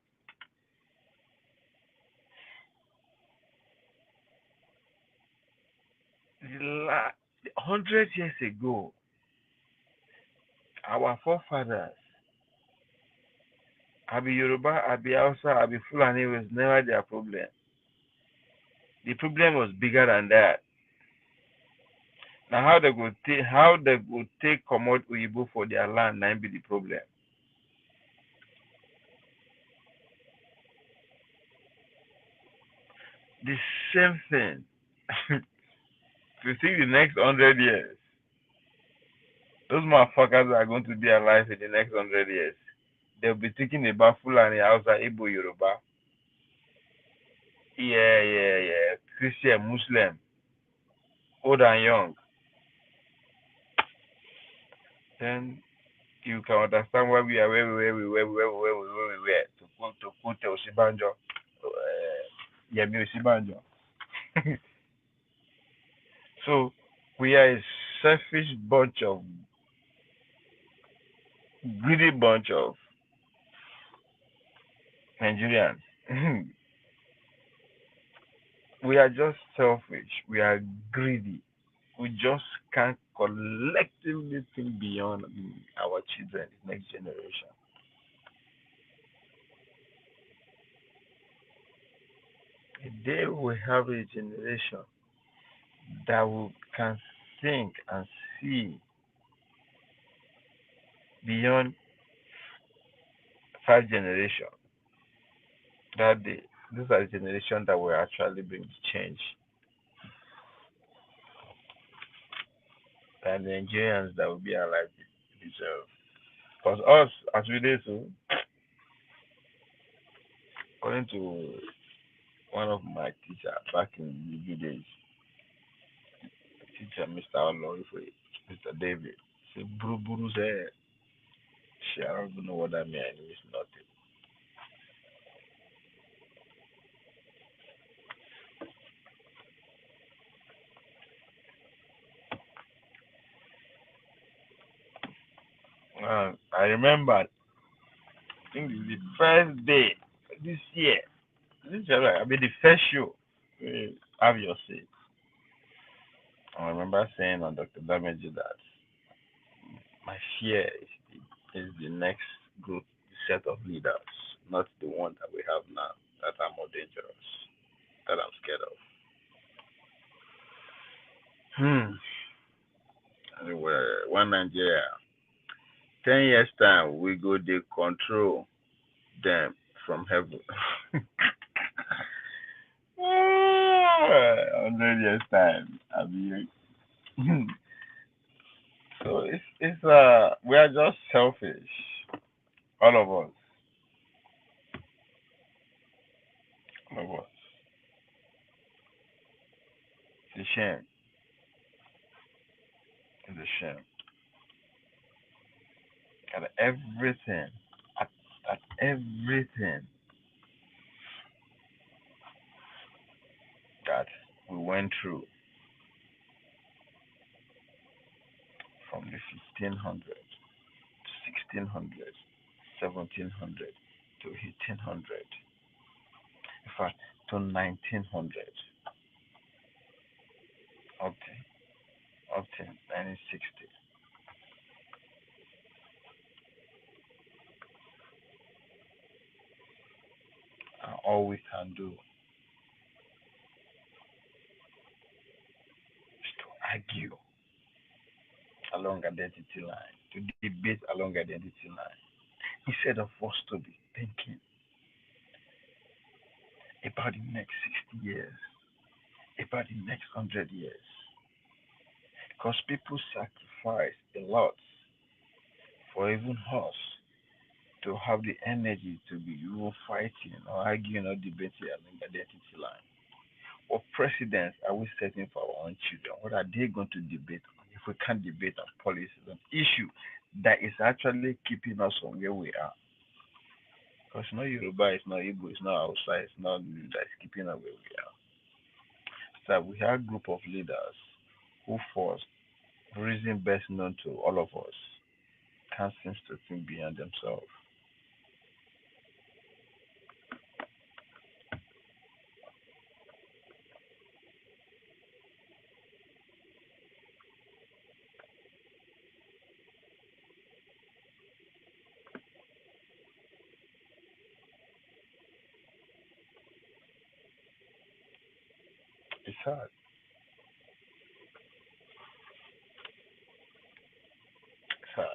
The 100 years ago, our forefathers, Abi Yoruba, Abi Hausa, Abi Fulani was never their problem. The problem was bigger than that. Now how they go take comot Oyibo for their land na be the problem. The same thing. To see the next 100 years, those motherfuckers are going to be alive in the next 100 years. They'll be thinking about Fulani, Hausa, Igbo, Yoruba. Yeah. Christian, Muslim, old and young. Then you can understand why we are where we were. To quote Osibanjo, Yemi Osibanjo. So we are a selfish bunch of greedy bunch of Nigerians. We are just selfish. We are greedy. We just can't collectively think beyond our children, the next generation. The day we have a generation that we can think and see beyond 5 generations, that day, these are the generations that will actually bring change. And the Nigerians that will be alive deserve. Because us, as we did so, according to one of my teachers back in the days, teacher, Mr. Olorife, Mr. David. Say, Buru Buru say, she, I don't even know what that means. It means nothing. I remember, I think it's the first day this year. This year, I mean, the first show. Have your seat. I remember saying on Dr. Damage that my fear is the next group set of leaders, not the one that we have now that are more dangerous, that I'm scared of. Hmm. Anyway, one Nigeria, 10 years time we go they control them from heaven. 100 years time. I mean, so it's we are just selfish, all of us, all of us. It's a shame. It's a shame. At everything, at, at everything that we went through from the 1500, 1600, 1700 to 1800, in fact, to 1900, up to 1960. And all we can do is to argue along identity line, to debate along identity line, instead of us to be thinking about the next 60 years, about the next 100 years. Because people sacrifice a lot for even us to have the energy to be even fighting or arguing or debating along identity line. What precedents are we setting for our own children? What are they going to debate on if we can't debate on policies, on issue that is actually keeping us from where we are? Because it's not Yoruba, it's not Igbo, it's not outside, it's not that's keeping us where we are. So we have a group of leaders who, for reason best known to all of us, can't seem to think beyond themselves. It's hard. It's hard.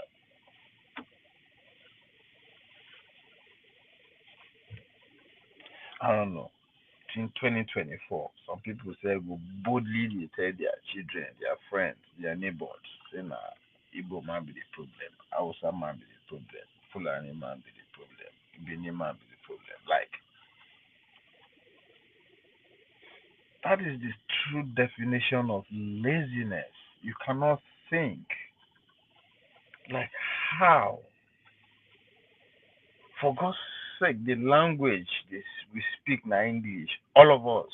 I don't know. In 2024, some people say go boldly they tell their children, their friends, their neighbors, say nah, Igbo man be the problem, Hausa man be the problem, Fulani man be the problem, Ibini man be the problem. Like that is the true definition of laziness. You cannot think. Like how? For God's sake, the language this we speak now English, all of us.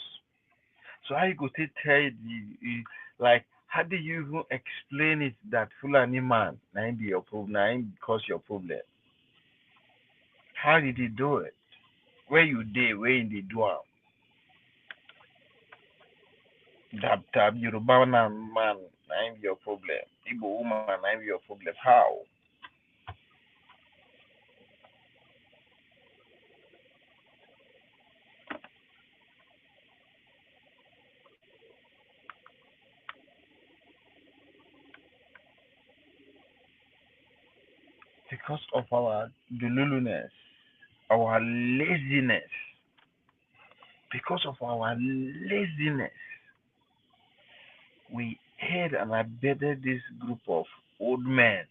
So how you go to tell like how do you even explain it that Fulani man na him be your problem, na him cause your problem? How did he do it? Where you dey, where in the do am? That Yoruba man na him be your problem. Igbo woman na him be your problem. How? Because of our deluluness, our laziness. Because of our laziness, we had and abetted this group of old men.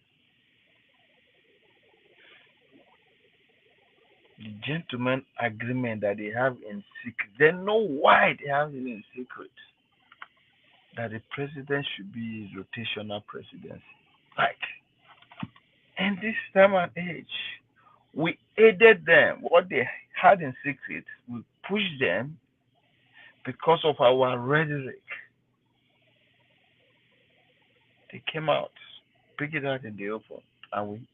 The gentleman agreement that they have in secret. They know why they have it in secret. that the president should be rotational presidency. Like, in this time and age, we aided them. What they had in secret, we pushed them because of our rhetoric. They came out, picked it out in the open, and we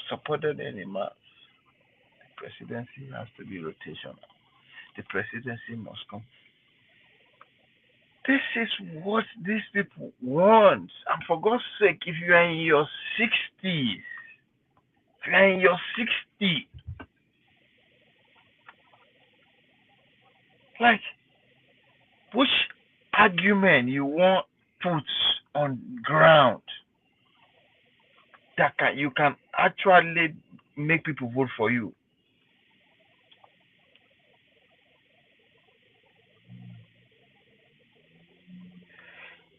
supported them in mass. The presidency has to be rotational. The presidency must come. This is what these people want. And for God's sake, if you are in your 60s, if you are in your 60s, like, which argument you want put on ground that you can actually make people vote for you?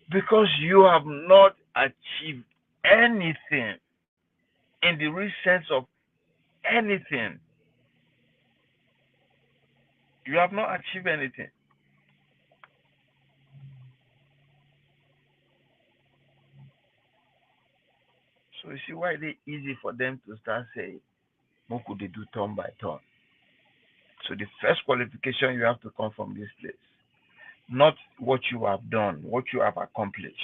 Because you have not achieved anything in the real sense of anything. You have not achieved anything. So you see why it is easy for them to start saying, what could they do turn by turn? So the first qualification you have to come from this place, not what you have done, what you have accomplished.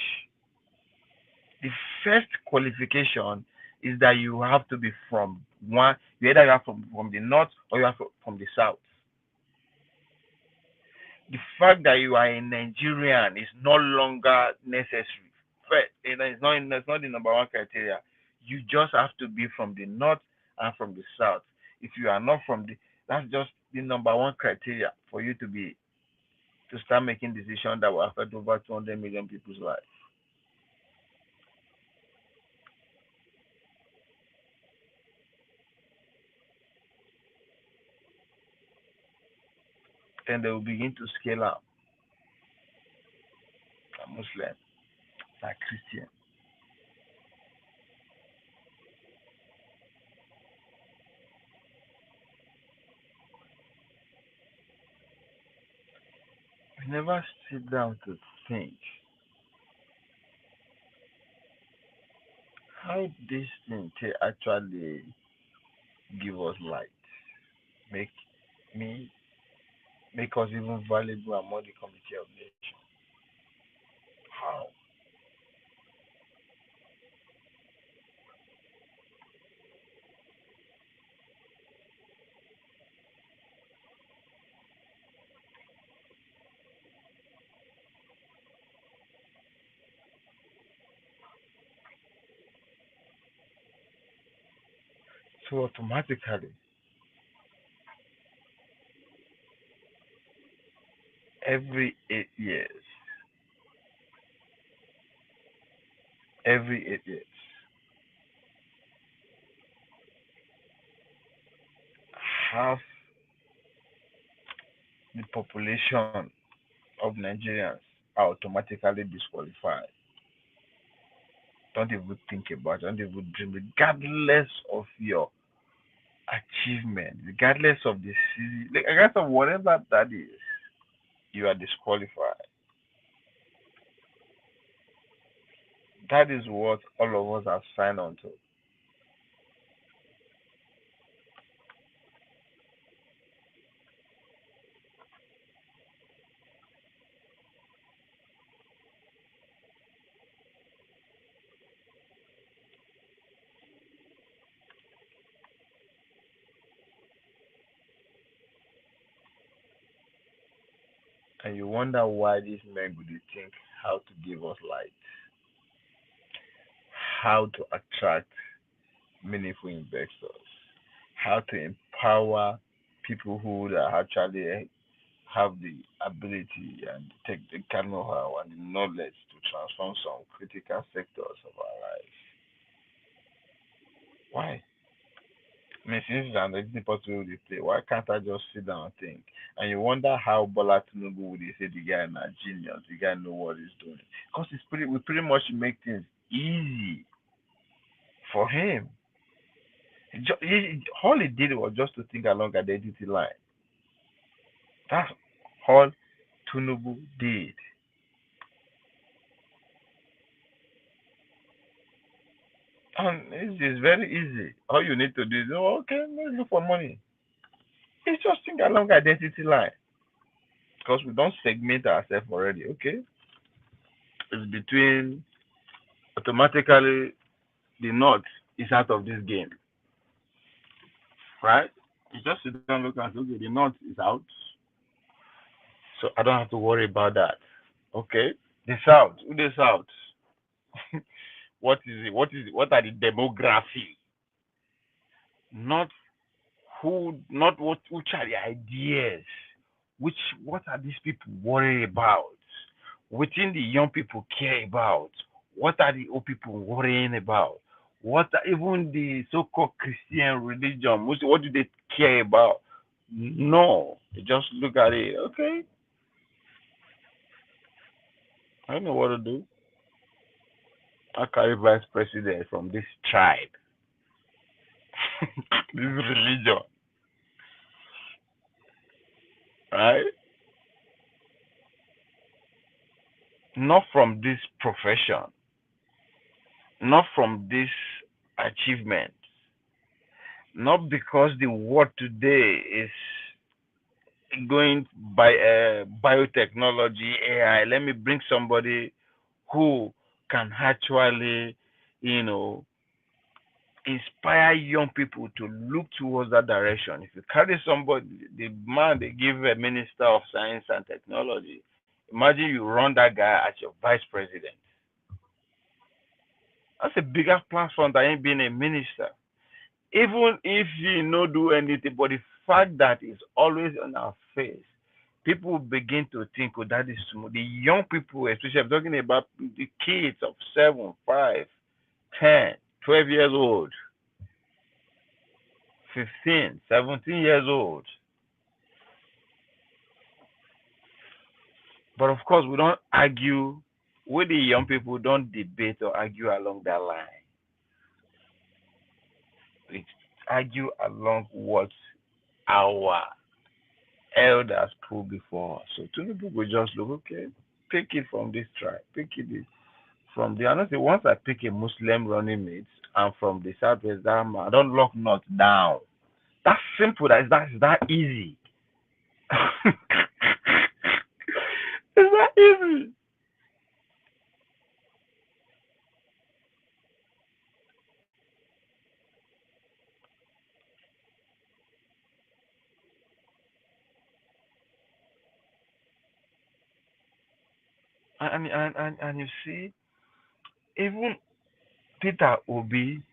The first qualification is that you have to be from one, you either have from the north or you have from the south. The fact that you are a Nigerian is no longer necessary. First, it's not the number one criteria. You just have to be from the north and from the south. If you are not from the, that's just the number one criteria for you to start making decisions that will affect over 200 million people's lives. Then they will begin to scale up. A Muslim, a Christian. We never sit down to think how this thing can actually give us light, make me make us even valuable among the community of nations. How? So automatically, every 8 years, every 8 years, half the population of Nigerians are automatically disqualified. Don't even think about it, don't even dream, regardless of your achievement, regardless of the city, regardless of whatever that is, you are disqualified. That is what all of us have signed on to. And you wonder why these men would think how to give us light, how to attract meaningful investors, how to empower people who are actually have the ability and the technical know-how and the knowledge to transform some critical sectors of our life. Why? I mean, since it's an existing possible play, why can't I just sit down and think? And you wonder how Bola Tinubu would say the guy is a genius, the guy know what he's doing. Because we pretty much make things easy for him. All he did was just to think along a identity line. That's all Tinubu did. And it's very easy. All you need to do is, oh, okay, let's look for money. It's just think along identity line because we don't segment ourselves already. Okay, it's between automatically the north is out of this game, right? You just sit down and look and say, okay, the north is out, so I don't have to worry about that. Okay, the south, who the south? What is it? What is it? What are the demography? Not not which are the ideas, which what are these people worried about, within the young people care about, what are the old people worrying about, what are even the so-called Christian religion, what do they care about? No, they just look at it. Okay, I know what to do. I carry vice president from this tribe, this religion, right? Not from this profession, not from this achievement, not because the world today is going by biotechnology, AI. Let me bring somebody who can actually, you know, inspire young people to look towards that direction. If you carry somebody, the man they give a minister of science and technology, imagine you run that guy as your vice president. That's a bigger platform than him being a minister. Even if you no do anything, but the fact that it's always on our face, people begin to think, oh, that is small. The young people, especially I'm talking about the kids of 7, 5, 10, 12 years old, 15, 17 years old. But of course, we don't argue with the young people, don't debate or argue along that line. We argue along what our elders put before us. So two people will just look, okay, pick it from this tribe, pick it from the honestly, once I pick a Muslim running mate and from the southwest, that man, I don't lock not down. That's simple. That's that easy. It's that easy. And you see, even Peter Obi,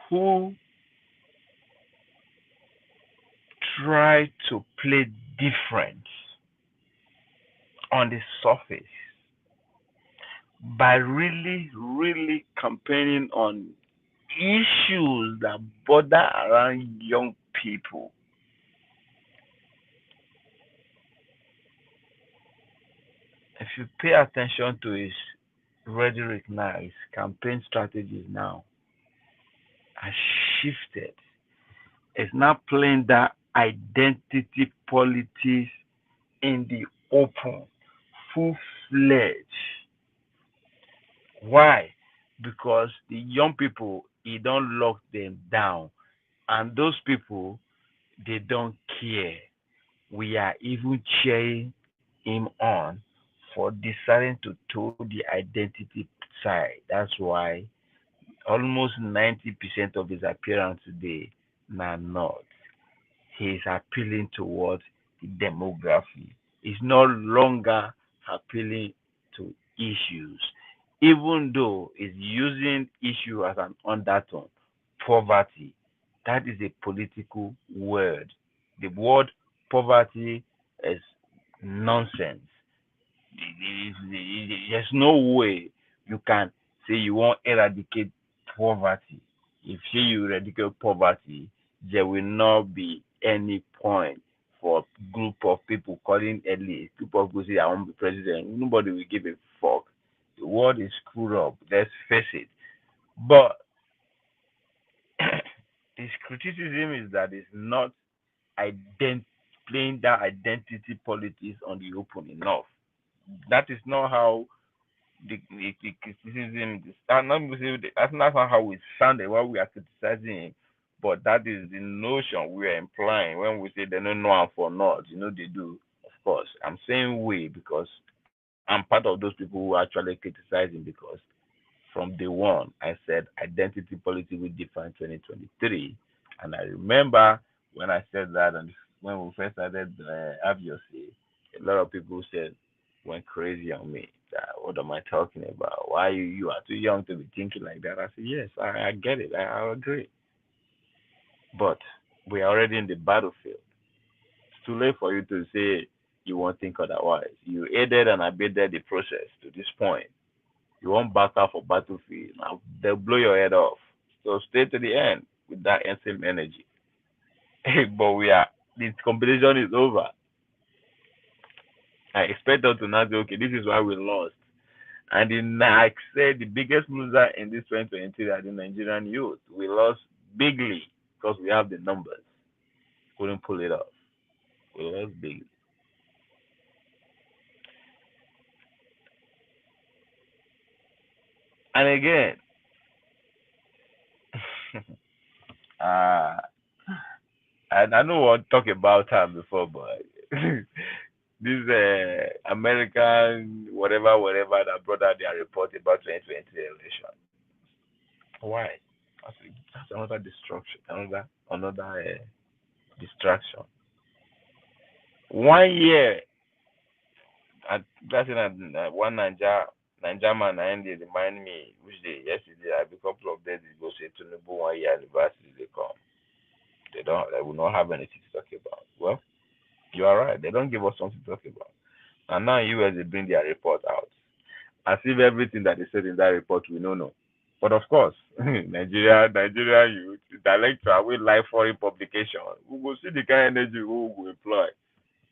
who tried to play different on the surface by really, really campaigning on issues that bother around young people. If you pay attention to his rhetoric now, his campaign strategies now has shifted. It's now playing that identity politics in the open, full fledged. Why? Because the young people, he don't lock them down. And those people, they don't care. We are even cheering him on for deciding to toe the identity side. That's why almost 90% of his appearance today now not. He is appealing towards the demography. He's no longer appealing to issues, even though he's using issue as an undertone. Poverty, that is a political word. The word poverty is nonsense. There's no way you can say you want to eradicate poverty. If you eradicate poverty, there will not be any point for a group of people calling early. Group of people say I want to be president. Nobody will give a fuck. The world is screwed up. Let's face it. But his criticism is that it's not ident- playing that identity politics on the open enough. That is not how the criticism, that's not how we sounded while we are criticizing him, but that is the notion we are implying when we say they don't know him for not. They do. Of course, I'm saying we because I'm part of those people who actually criticize him because from day one, I said identity politics will define 2023. And I remember when I said that, and when we first started obviously, a lot of people said, went crazy on me. That, what am I talking about? Why you are too young to be thinking like that? I said, yes, I get it. I agree. But we are already in the battlefield. It's too late for you to say you won't think otherwise. You aided and abetted the process to this point. You won't back out for battlefield. Now they'll blow your head off. So stay to the end with that same energy. But the competition is over. I expect us to now say, okay, this is why we lost. And then I said the biggest loser in this 2023 are the Nigerian youth. We lost bigly because we have the numbers. Couldn't pull it off. We lost big. And again, uh, I know what talk about time before, but this American whatever that brought out their report about 2020 election. Why? That's another destruction, another distraction. 1 year, that's in one Niger man and they remind me which day yesterday. I be a couple of days ago say to Tinubu 1 year anniversary they come. They will not have anything to talk about. Well, you are right. They don't give us something to talk about. And now US they bring their report out. As if everything that they said in that report we don't know. But of course, Nigeria youth, intellectual, we like foreign publication. We will see the kind of energy we will employ.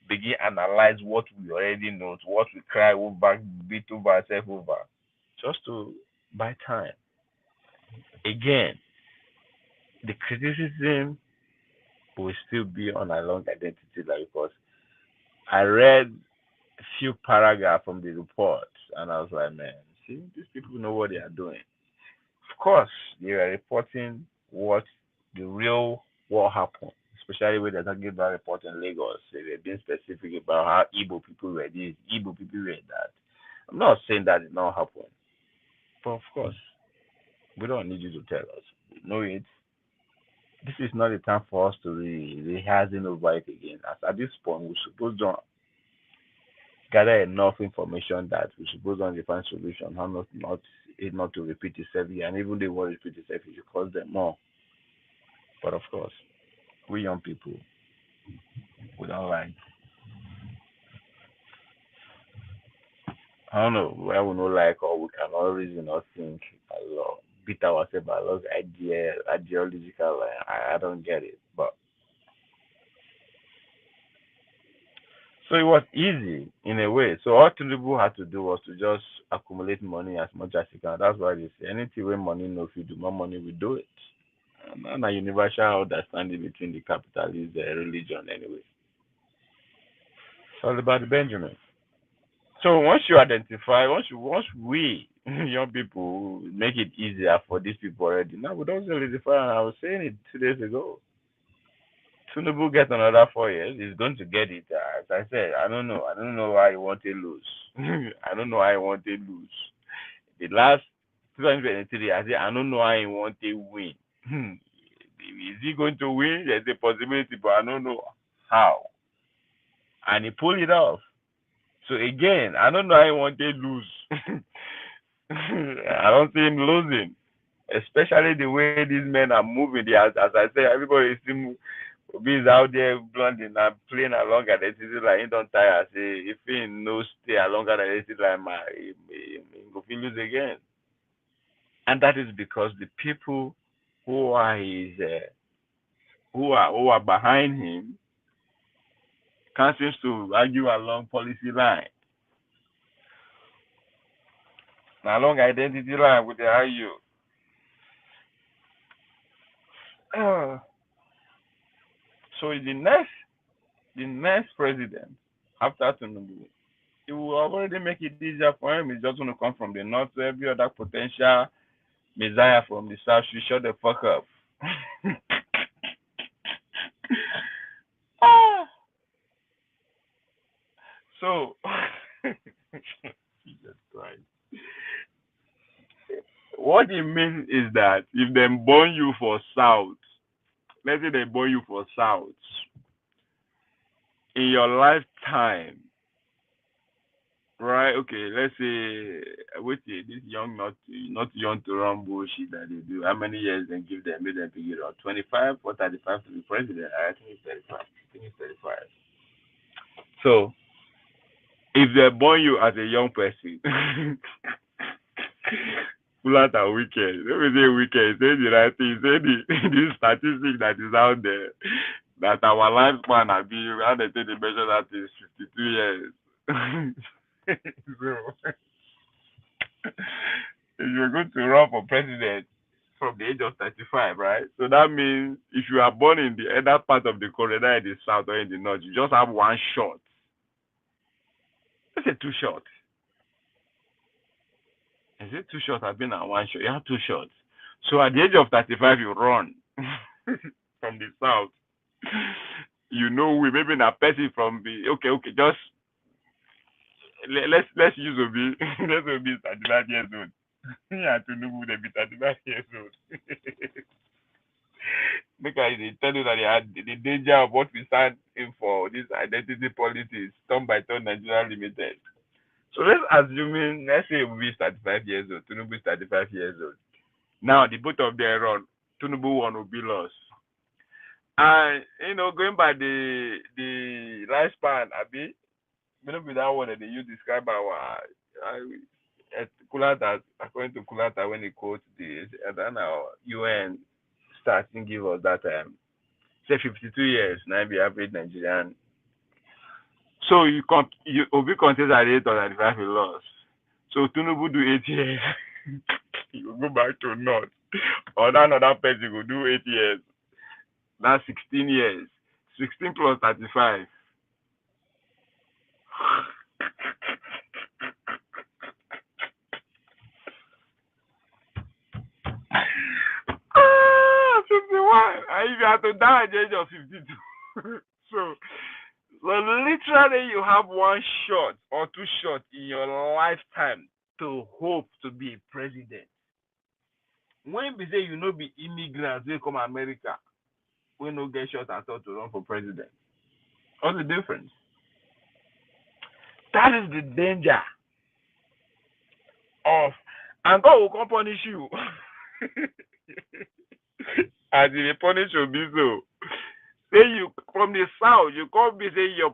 Begin analyze what we already know, what we cry over, beat over ourselves over, just to buy time. Again, the criticism will still be on a long identity, like because I read a few paragraphs from the report and I was like, man, see, these people know what they are doing. Of course, they are reporting what the real what happened, especially when they're talking about report in Lagos. They're being specific about how Igbo people were this, Igbo people were that. I'm not saying that did not happen, but of course, we don't need you to tell us. We know it. This is not the time for us to be rehearsing over it again. As at this point, we supposed to gather enough information that we supposed to find solution. How not to repeat itself here, and even they will repeat itself, it should cost them more. But of course, we young people, we don't like. I don't know where we don't like or we can always not think a lot, beat ourselves a lot ideological. I don't get it, but so it was easy in a way. So all Tinubu had to do was to just accumulate money as much as he can. That's why they say anything where money no if you do more money we do it. And a universal understanding between the capitalist religion anyway. It's all about the Benjamin. So once we young people make it easier for these people already. Now we don't solidify. And I was saying it 2 days ago. Tinubu get another 4 years. He's going to get it. As I said, I don't know. I don't know why he want to lose. I don't know why he want to lose. The last 2023, I said I don't know why he want to win. Is he going to win? There's a possibility, but I don't know how. And he pulled it off. So again, I don't know how he want to lose. I don't see him losing, especially the way these men are moving. As I said, everybody is still Obi is out there blonding and playing along at the city line. He don't tire. Say if he no stay along at the city line, he go feel lose again. And that is because the people who are his who are behind him can't seem to argue along policy line. Now along identity line with the argue. So the next president after Tinubu it will already make it easier for him. He's just going to come from the north. So every other potential messiah from the south should shut the fuck up. Ah, so, Jesus Christ. What it means is that if they born you for south, let's say they born you for south, in your lifetime, right? Okay, let's say wait this young not young to run bullshit that they do. How many years they give them? Make them figure out 25 or 35 to be president. I think it's 35. I think it's 35. So if they born you as a young person, flat and wicked. Let me say wicked. Say the right thing. Say the statistic that is out there that our lifespan have been how they take the measure that is 52 years. So if you're going to run for president from the age of 35, right? So that means if you are born in the other part of the corridor in the south or in the north, you just have one shot. Let's say two shots. Is it two shots? I've been at one shot. You have two shots. So at the age of 35, you run from the south. You know, we maybe a person from the okay, just let's use Obi. Let's Obi 35 years old. Yeah, to know who they be 35 years old. Because they tell you that they had the danger of what we stand in for this identity politics, turn by turn Nigeria Limited. So let's assuming, let's say we be 35 years old, Tinubu is 35 years old. Now the both of them run, Tinubu one will be lost. And going by the lifespan, Abi, maybe that one that they use describe our Kulata, according to Kulata, when he quotes the UN starting give us that say 52 years, now be average Nigerian. So you Obi contest at 8 or 95 he lost. So Tinubu do 8 years. You go back to north. Or that another person will do 8 years. That's 16 years. 16 plus 35. Ah, 51. And if you have to die at the age of 52. so literally you have one shot or two shots in your lifetime to hope to be president. When we say you know be immigrants, they come America, we no get shot at all to run for president. What's the difference? That is the danger of, and God will come punish you. As they punish you, be so. Say you from the south, you can't be say your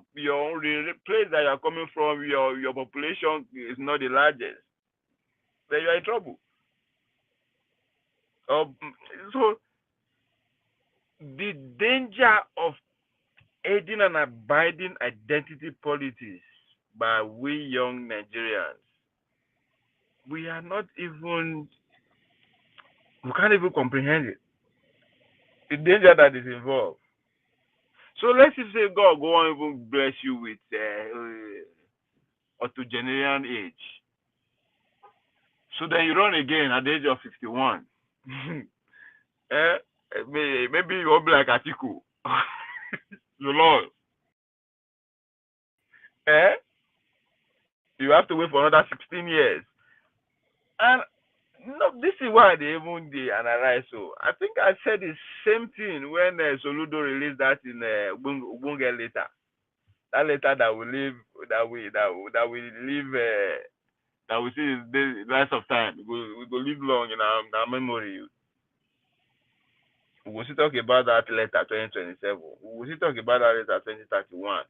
place that you're coming from, your population is not the largest. Then you're in trouble. So the danger of aiding and abiding identity politics by we young Nigerians, we can't even comprehend it. The danger that is involved. So let's just say God go on even bless you with octogenarian age. So then you run again at the age of 51. Maybe you will be like Atiku. You lost. You have to wait for another 16 years. And no, this is why they even analyze. So I think I said the same thing when Soludo released that in Ubunge letter. That letter that will live, that we live, that we see the rest of time. We go live long in our memory. We will still talk about that letter 2027. We will still talk about that letter 2031.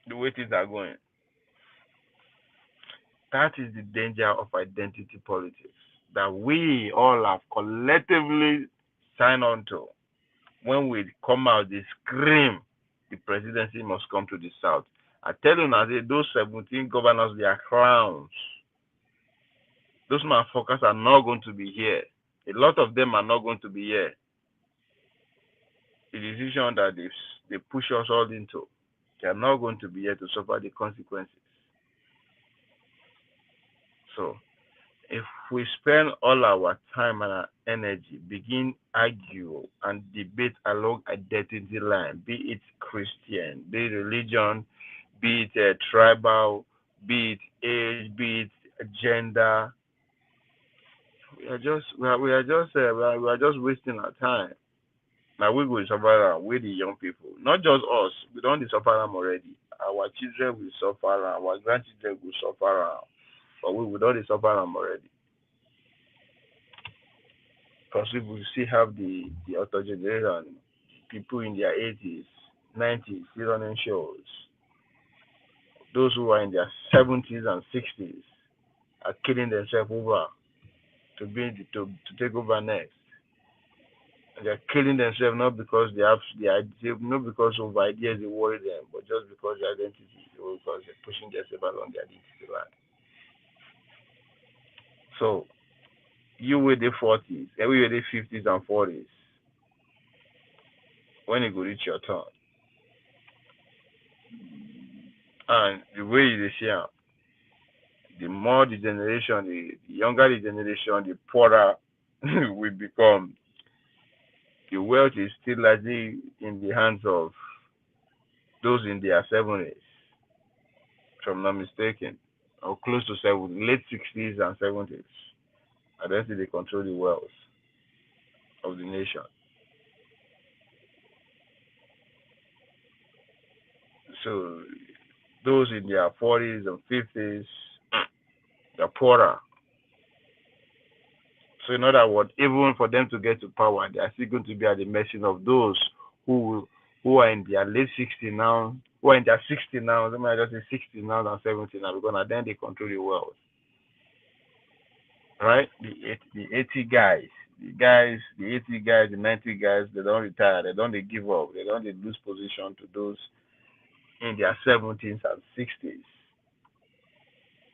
The way things are going. That is the danger of identity politics that we all have collectively signed on to. When we come out, they scream the presidency must come to the south. I tell you now, those 17 governors, they are clowns. Those motherfuckers are not going to be here. A lot of them are not going to be here. The decision that they push us all into. They are not going to be here to suffer the consequences. So if we spend all our time and our energy begin argue and debate along identity line, be it Christian, be it religion, be it tribal, be it age, be it gender, we are just wasting our time. Now we will suffer am, we the young people, not just us. We don't suffer am already. Our children will suffer am, our grandchildren will suffer am, but we don't suffer am already. Because we will still have the auto generation, people in their 80s, 90s, still running shows. Those who are in their 70s and 60s are killing themselves over to take over next. And they're killing themselves not because they have not because of ideas they worry them, but just because their identity, or because they're pushing themselves along their identity line. So you with the 40s, and we with the 50s and 40s, when it will reach your turn. And the way you see am, the more the generation, the younger the generation, the poorer we become. The wealth is still largely in the hands of those in their 70s, if I'm not mistaken, or close to late 60s and 70s. And then they control the wealth of the nation. So those in their 40s and 50s, they're poorer. So in other words, even for them to get to power, they are still going to be at the mercy of those who who are in their late 60 now, who are in their 60 now. They might just say 60 now and 70 now because then they control the world, right? The 80 guys, the 80 guys, the 90 guys, they don't retire, they don't they give up, they don't they lose position to those in their 70s and 60s.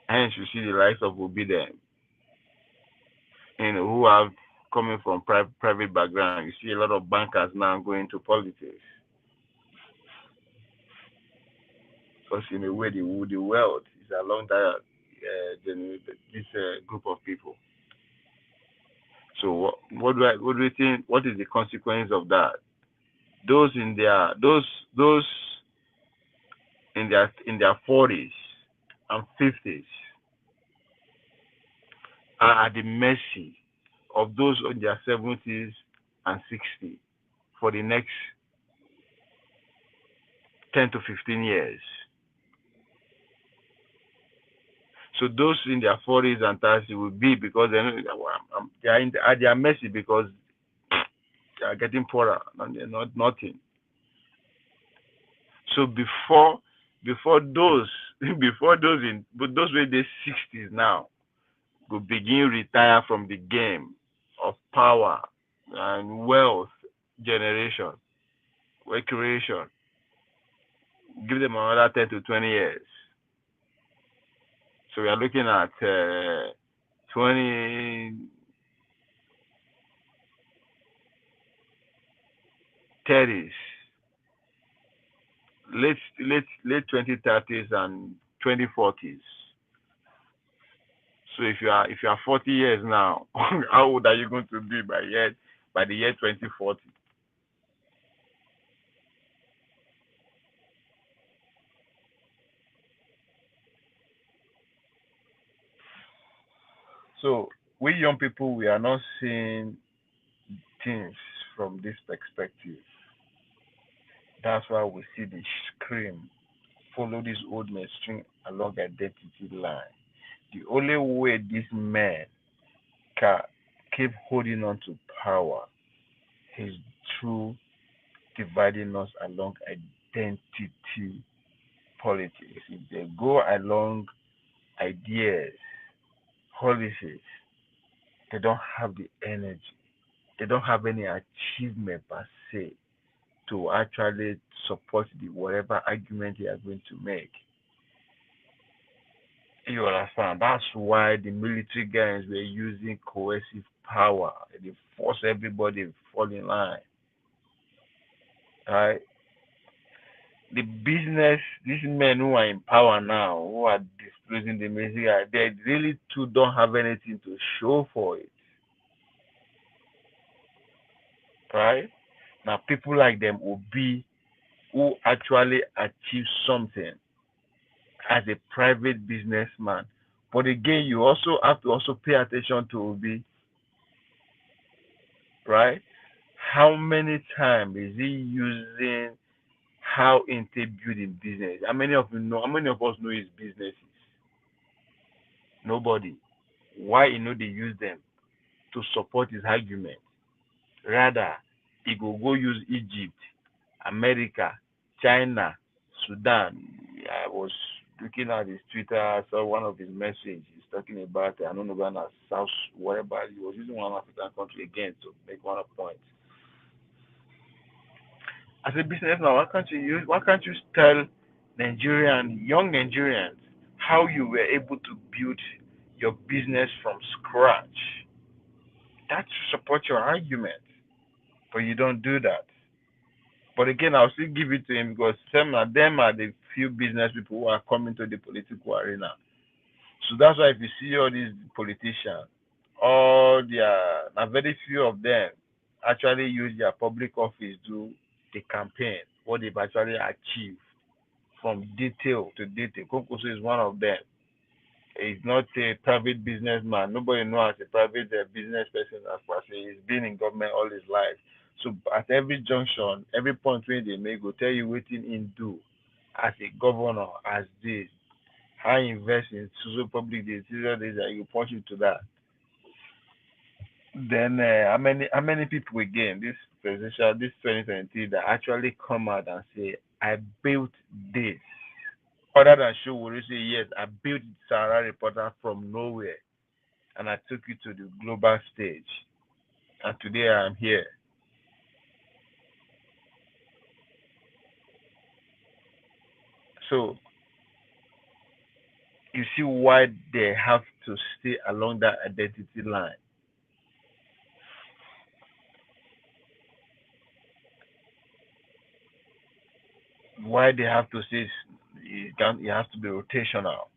Hence, you see the rise of Obedient, who have coming from private background. You see a lot of bankers now going to politics because in a way the wealth is along that this group of people. So what do you think? What is the consequence of that? Those in their those in their 40s and 50s are at the mercy of those in their 70s and 60s for the next 10 to 15 years. So those in their 40s and 30s will be because they are at their mercy because they are getting poorer and they're not nothing. So before those those with the 60s now will begin retire from the game of power and wealth generation, wealth creation, give them another 10 to 20 years. So we are looking at 2030s, late 2030s and 2040s. So if you are 40 years now, how old are you going to be by the year 2040? So we young people, we are not seeing things from this perspective. That's why we see the scream follow this old mainstream along identity line. The only way these men can keep holding on to power is through dividing us along identity politics. If they go along ideas, policies, they don't have the energy. They don't have any achievement per se to actually support the whatever argument they are going to make. You understand? That's why the military guys were using coercive power. They force everybody to fall in line. Right? The business, these men who are in power now, who are disclosing the music, they really too don't have anything to show for it, right? Now, people like them will be who actually achieve something as a private businessman. But again, you also have to also pay attention to Obi, right? How many times is he using how Inte build in business? How many of you know? How many of us know his businesses? Nobody. Why you know they use them to support his argument? Rather, he go use Egypt, America, China, Sudan. I was looking at his Twitter. I saw one of his messages. He's talking about I don't know Ghana, South, whatever. He was using one African country again to make one point. As a businessman, why can't you tell Nigerian young Nigerians how you were able to build your business from scratch? That should support your argument, but you don't do that. But again, I'll still give it to him because some of them are the few business people who are coming to the political arena. So that's why if you see all these politicians, all their now very few of them actually use their public office to the campaign, what they've actually achieved from detail to detail. Kokoso is one of them. He's not a private businessman. Nobody knows as a private business person as per se. He's been in government all his life. So at every junction, every point where they make go tell you what in do as a governor, as this, how he invest in social public this, you point you to that. Then how many people again this presidential this 2023 that actually come out and say I built this other than show will you say yes I built Sahara Reporter from nowhere and I took it to the global stage and today I'm here. So you see why they have to stay along that identity line. Why they have to say it has to be rotational.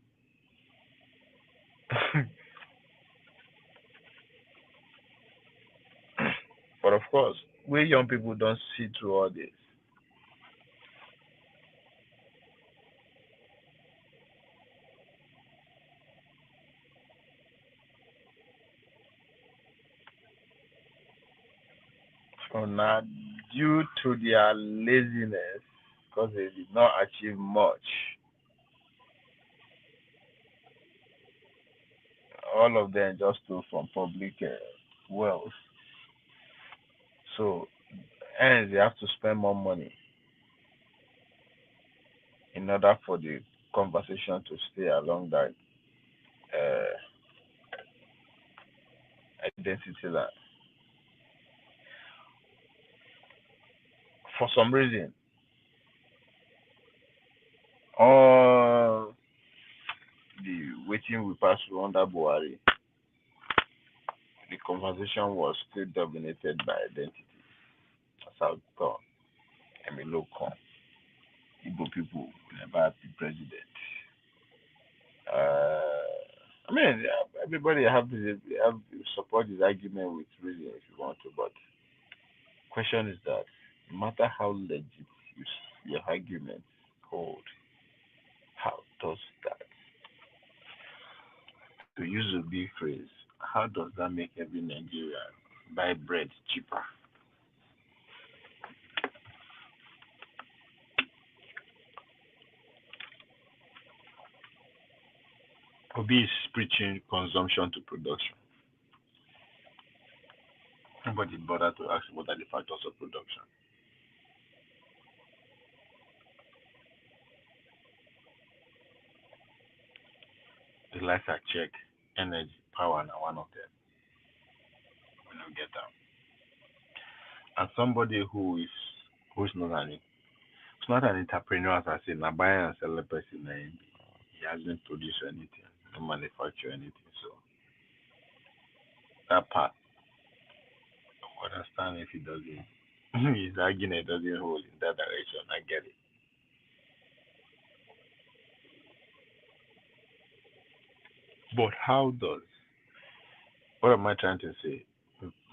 But of course, we young people don't see through all this. So now, due to their laziness, because they did not achieve much, all of them just stole from public wealth. So, hence, they have to spend more money in order for the conversation to stay along that identity line. For some reason, all the waiting we passed through under Buhari, the conversation was still dominated by identity. That's how it gone. I mean, local Igbo people will never be president. I mean, yeah, everybody have support his argument with reason if you want to, but question is that no matter how legit your argument hold, how does that, to use a big phrase, how does that make every Nigerian buy bread cheaper? Obi is preaching consumption to production. Nobody bothered to ask what are the factors of production. The lights are checked, energy, power, and one of them. We don't get that. And somebody who's not an it's not an entrepreneur as I say, na buyer and seller person. He hasn't produced anything, no manufacture anything. So that part, I understand if he doesn't, his argument doesn't hold in that direction. I get it. But how does, what am I trying to say?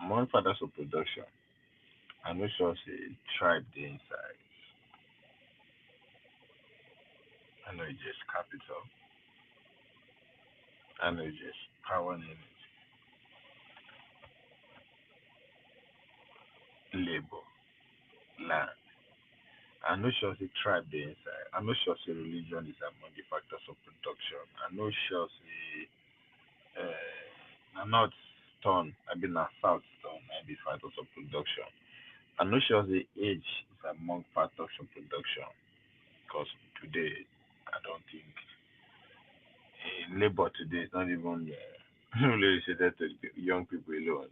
Among fathers of production, I know sure say tribe the inside. I know it's just capital. I know it's just power and labor, land. I know sure say tribe the inside. I know sure say religion is among the factors of production. I know sure say I'm not stone. I been a south stone. I be factors of production. I know sure the age is among factors of production because today I don't think in labor today is not even really related to young people alone.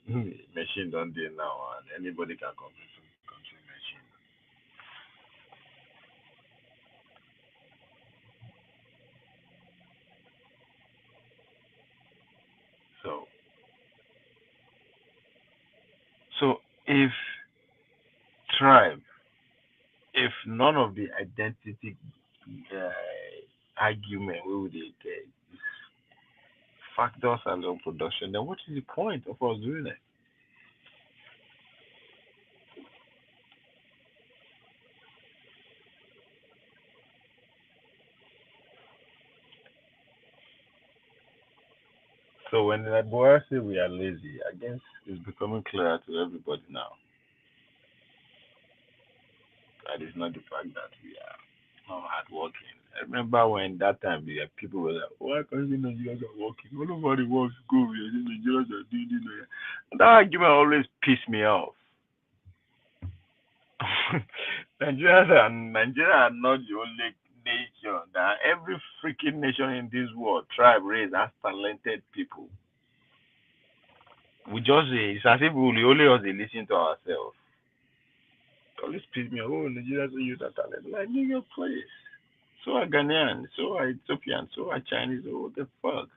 Machine don't do now, and anybody can control machine. So, so if tribe, if none of the identity argument we would get factors alone production, then what is the point of us doing it? So when the boy say we are lazy, I guess it's becoming clear to everybody now that it's not the fact that we are not hardworking. I remember when that time the people were like, "Why can't you Nigerians are working? Nobody wants to go here. The Nigerians are doing it." That argument always pissed me off. Nigeria are not the only nation. That every freaking nation in this world, tribe, race, has talented people. We just it's as if we only us they listen to ourselves. Always piss me off. Oh, Nigerians don't use that talent. Like, nigga, please. So are Ghanaian, so are Ethiopian, so are Chinese. Oh, what the fuck?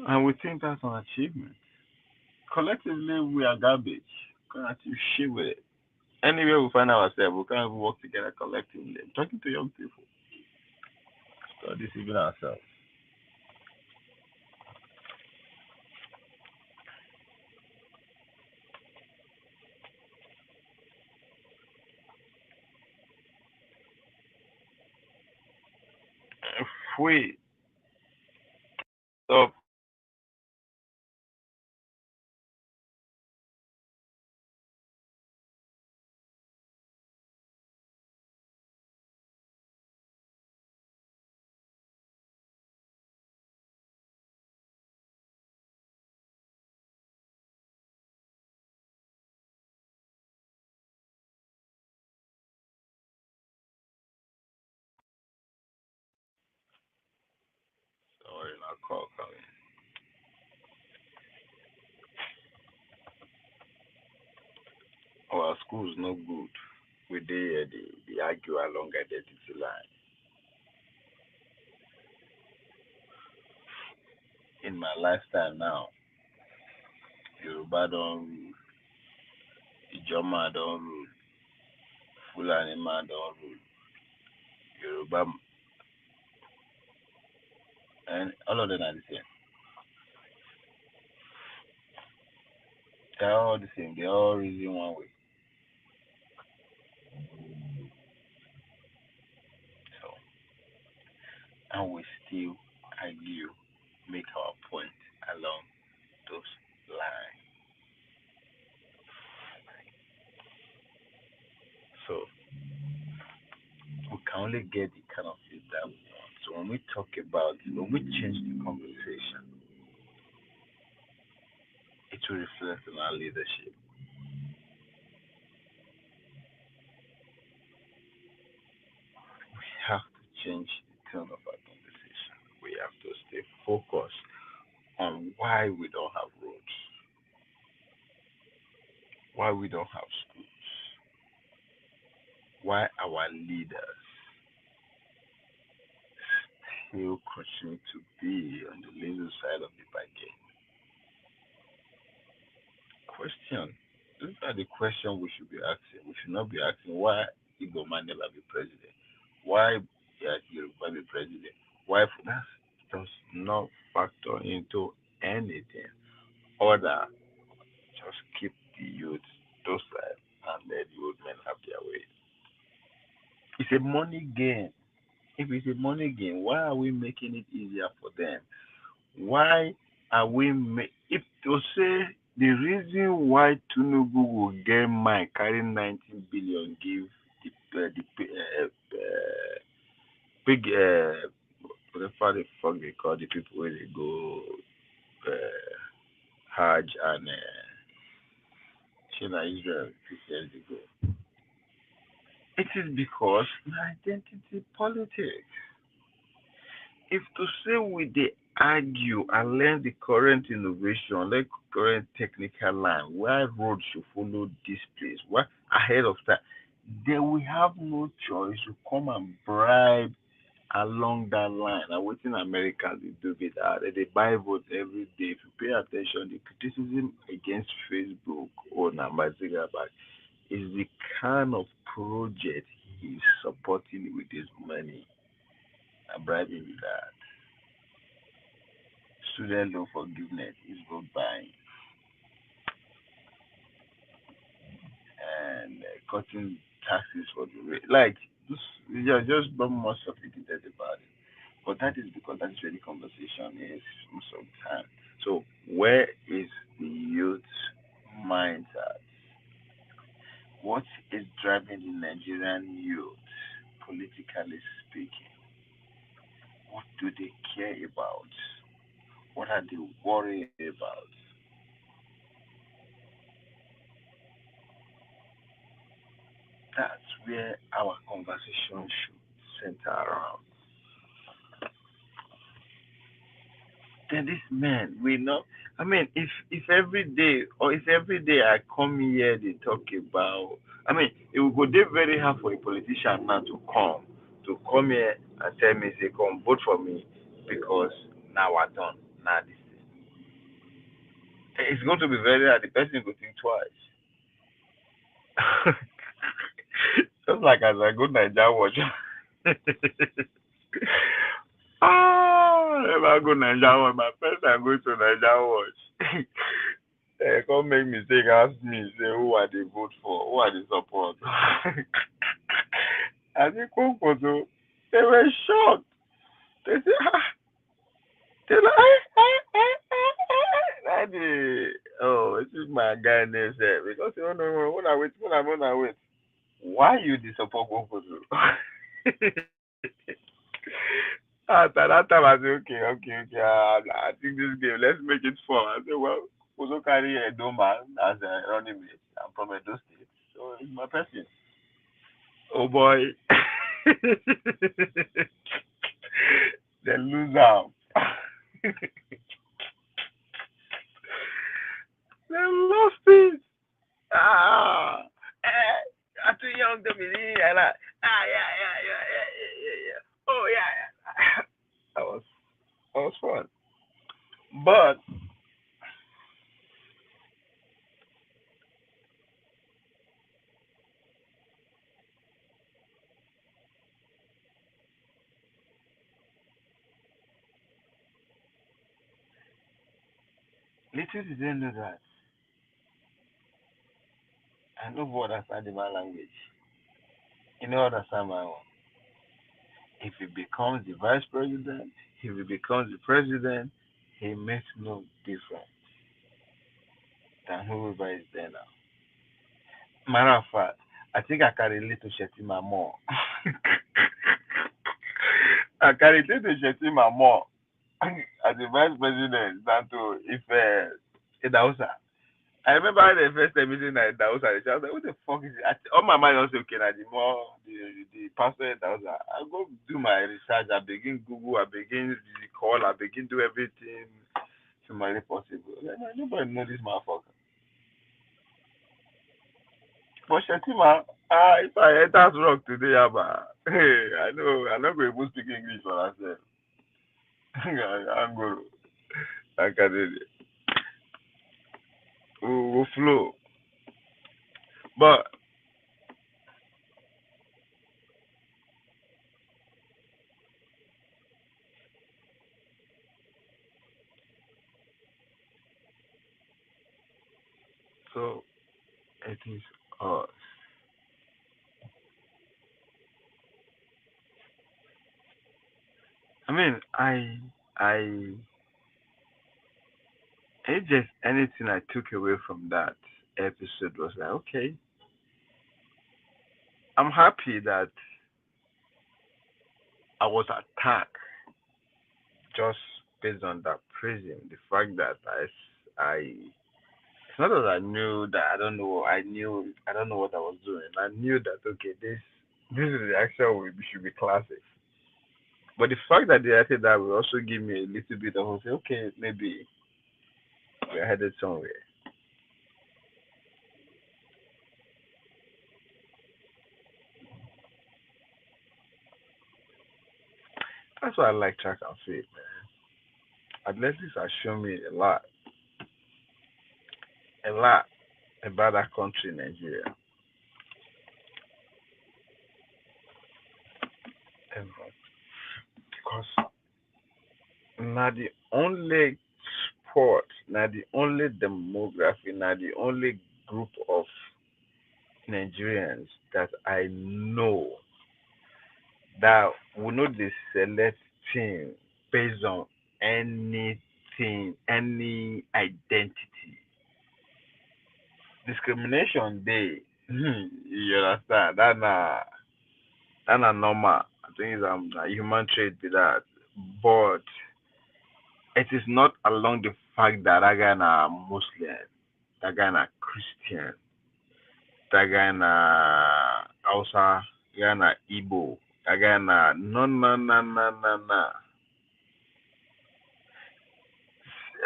And we think that's an achievement. Collectively, we are garbage. Can't achieve shit with it. Anywhere we find ourselves, we can't even work together collectively. I'm talking to young people. Start deceiving ourselves. If we stop, or in our call coming, our school's no good. We they argue along identity line. In my lifetime now, Yoruba don't rule, Ijoma don't rule, Fulani man don't rule, Yoruba, and all of them are the same. They're all the same. They all reason one way. So, and we still argue, make our point along those lines. So, we can only get the kind of feedback we want. So, when we talk about, when we change the conversation, it will reflect on our leadership. We have to change the tone of our conversation. We have to stay focused on why we don't have roads, why we don't have schools, why our leaders still continue to be on the lazy side of the bargain. Question. These are the questions we should be asking. We should not be asking why Igbo man never be president. Why Yoruba be president? Why that does not factor into anything other just keep the youth docile and let the old men have their way. It's a money game. If it's a money game, why are we making it easier for them? Why are we if to say the reason why Tinubu will get mine carry 19 billion give the big whatever the fuck they call the people where they go uh, Hajj and China Israel Christians they go. It is because identity politics. If to say we they argue and learn the current innovation, like current technical line, why road should follow this place, why ahead of time, then we have no choice to come and bribe along that line. And what in America they do with that, they buy votes every day. If you pay attention, the criticism against Facebook or Mark Zuckerberg is the kind of project he's supporting with his money and bribing with that. Student loan forgiveness is vote buying and cutting taxes for the rate. Like, yeah, just not more sophisticated about it. But that is because that's where the conversation is most of the time. So, where is the youth mindset? What is driving the Nigerian youth, politically speaking? What do they care about? What are they worried about? That's where our conversation should center around. Then this man, we know. I mean, if every day or if every day I come here, they talk about. I mean, it would go there very hard for a politician now to come here and tell me, say, come vote for me because now I done. Now this it's going to be very hard. The person will think twice. Just like as I go Niger watch. If I go Niger watch, my first time go to Niger watch. Come make mistake, ask me, say who are they vote for, who are they support. I think Koko, they were shocked. They say, they like, daddy, oh, this is my guy named Sir. Because you don't know when I wait. Why you the support Koko? At that time, I said, okay. I think this game, let's make it fun. I said, well, also carry a man as a running mate. I'm from Edo State, so it's my person. Oh boy, they lose out. They lost it. Ah, I'm too young to believe. And yeah. Oh yeah. That was fun. But little did they know that I know what understand the man language. You know what understand my own. If he becomes the vice president, if he becomes the president, he makes no difference than whoever is there now. Matter of fact, I think I can relate to Shetima more. I can relate to Shetima more as the vice president than to if Idausa. I remember the first time meeting at Idausa, I was like, what the fuck is it? On my mind also, okay, now the more the pastor Idausa, I go do my research, I begin Google, I begin the call, I begin do everything humanly possible. Like, nobody know this motherfucker. But Shetima, if I enter rock today, Abba, hey, I know we will speak English for ourselves. I'm going I can do it. We'll flow. But So it is us. I mean, I, it just anything I took away from that episode was like, okay, I'm happy that I was attacked just based on that prison. The fact that it's not that I knew that I don't know what I was doing. I knew that okay, this is the actual way we should be classic. But the fact that they acted that will also give me a little bit of say, okay, maybe we're headed somewhere. That's why I like track and field, man. Athletics has shown me a lot about that country, Nigeria. Because not the only sport, not the only demography, not the only group of Nigerians that I know that will not they select team based on anything, any identity. Discrimination day. You understand? That normal. I think it's a human trait be that. But it is not along the fact that that guy na Muslim, that guy na Christian, that guy na Hausa, that guy na Igbo, that guy na no.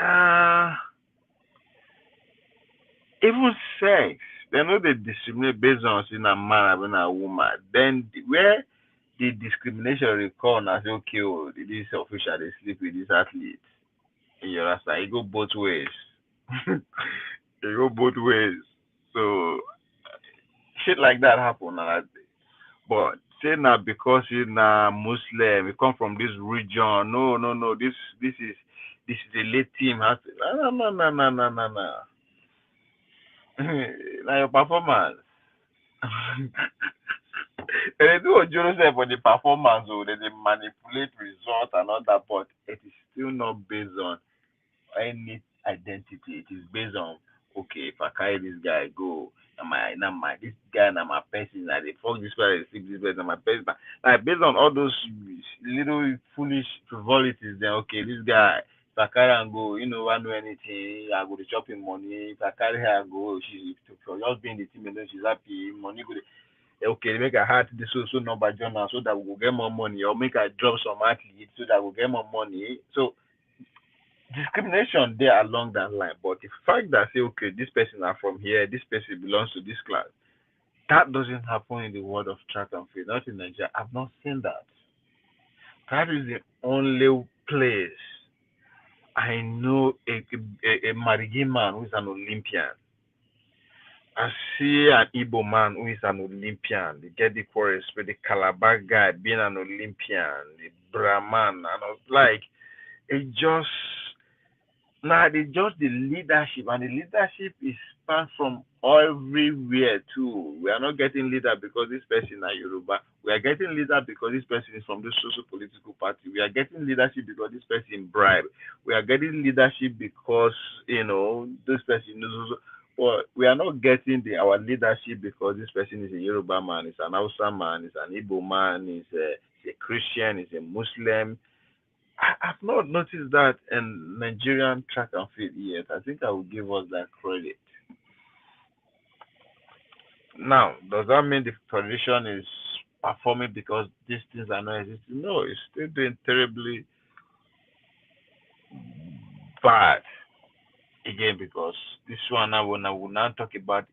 Uh, even sex, they know they discriminate based on seeing a man having a woman. Then where the discrimination recall and say, okay, oh, this official they sleep with this athlete. You understand? It go both ways. It go both ways. So shit like that happen. But say now because you na Muslim, you come from this region. No. This is a late team. Has to, no. Now your performance. And they do a say for the performance, oh, they manipulate results and all that, but it is still not based on any identity. It is based on okay, if I carry this guy go, am I this guy na my person, I dey fuck this guy, I sleep this guy na my person. Like based on all those little foolish frivolities, then okay, this guy if I carry am go, I know anything, I go to chop him money. If I carry her go, she for just being the team alone, she's happy, money go okay, make I hard this so number journal so that we will get more money, or make I drop some athletes so that we will get more money. So discrimination there along that line. But the fact that say, okay, this person are from here, this person belongs to this class, that doesn't happen in the world of track and field, not in Nigeria. I've not seen that. That is the only place I know a Marigi man who is an Olympian. I see an Igbo man who is an Olympian. They get equal respect. The Calabar guy being an Olympian, the Brahman, and I was like, it just now they just the leadership, and the leadership is span from everywhere too. We are not getting leader because this person is Yoruba. We are getting leader because this person is from this social political party. We are getting leadership because this person bribe. We are getting leadership because this person is also. But we are not getting our leadership because this person is a Yoruba man, is an Hausa man, is an Igbo man, is a Christian, is a Muslim. I've not noticed that in Nigerian track and field yet. I think I will give us that credit. Now, does that mean the tradition is performing because these things are not existing? No, it's still doing terribly bad again because this one now when I will now talk about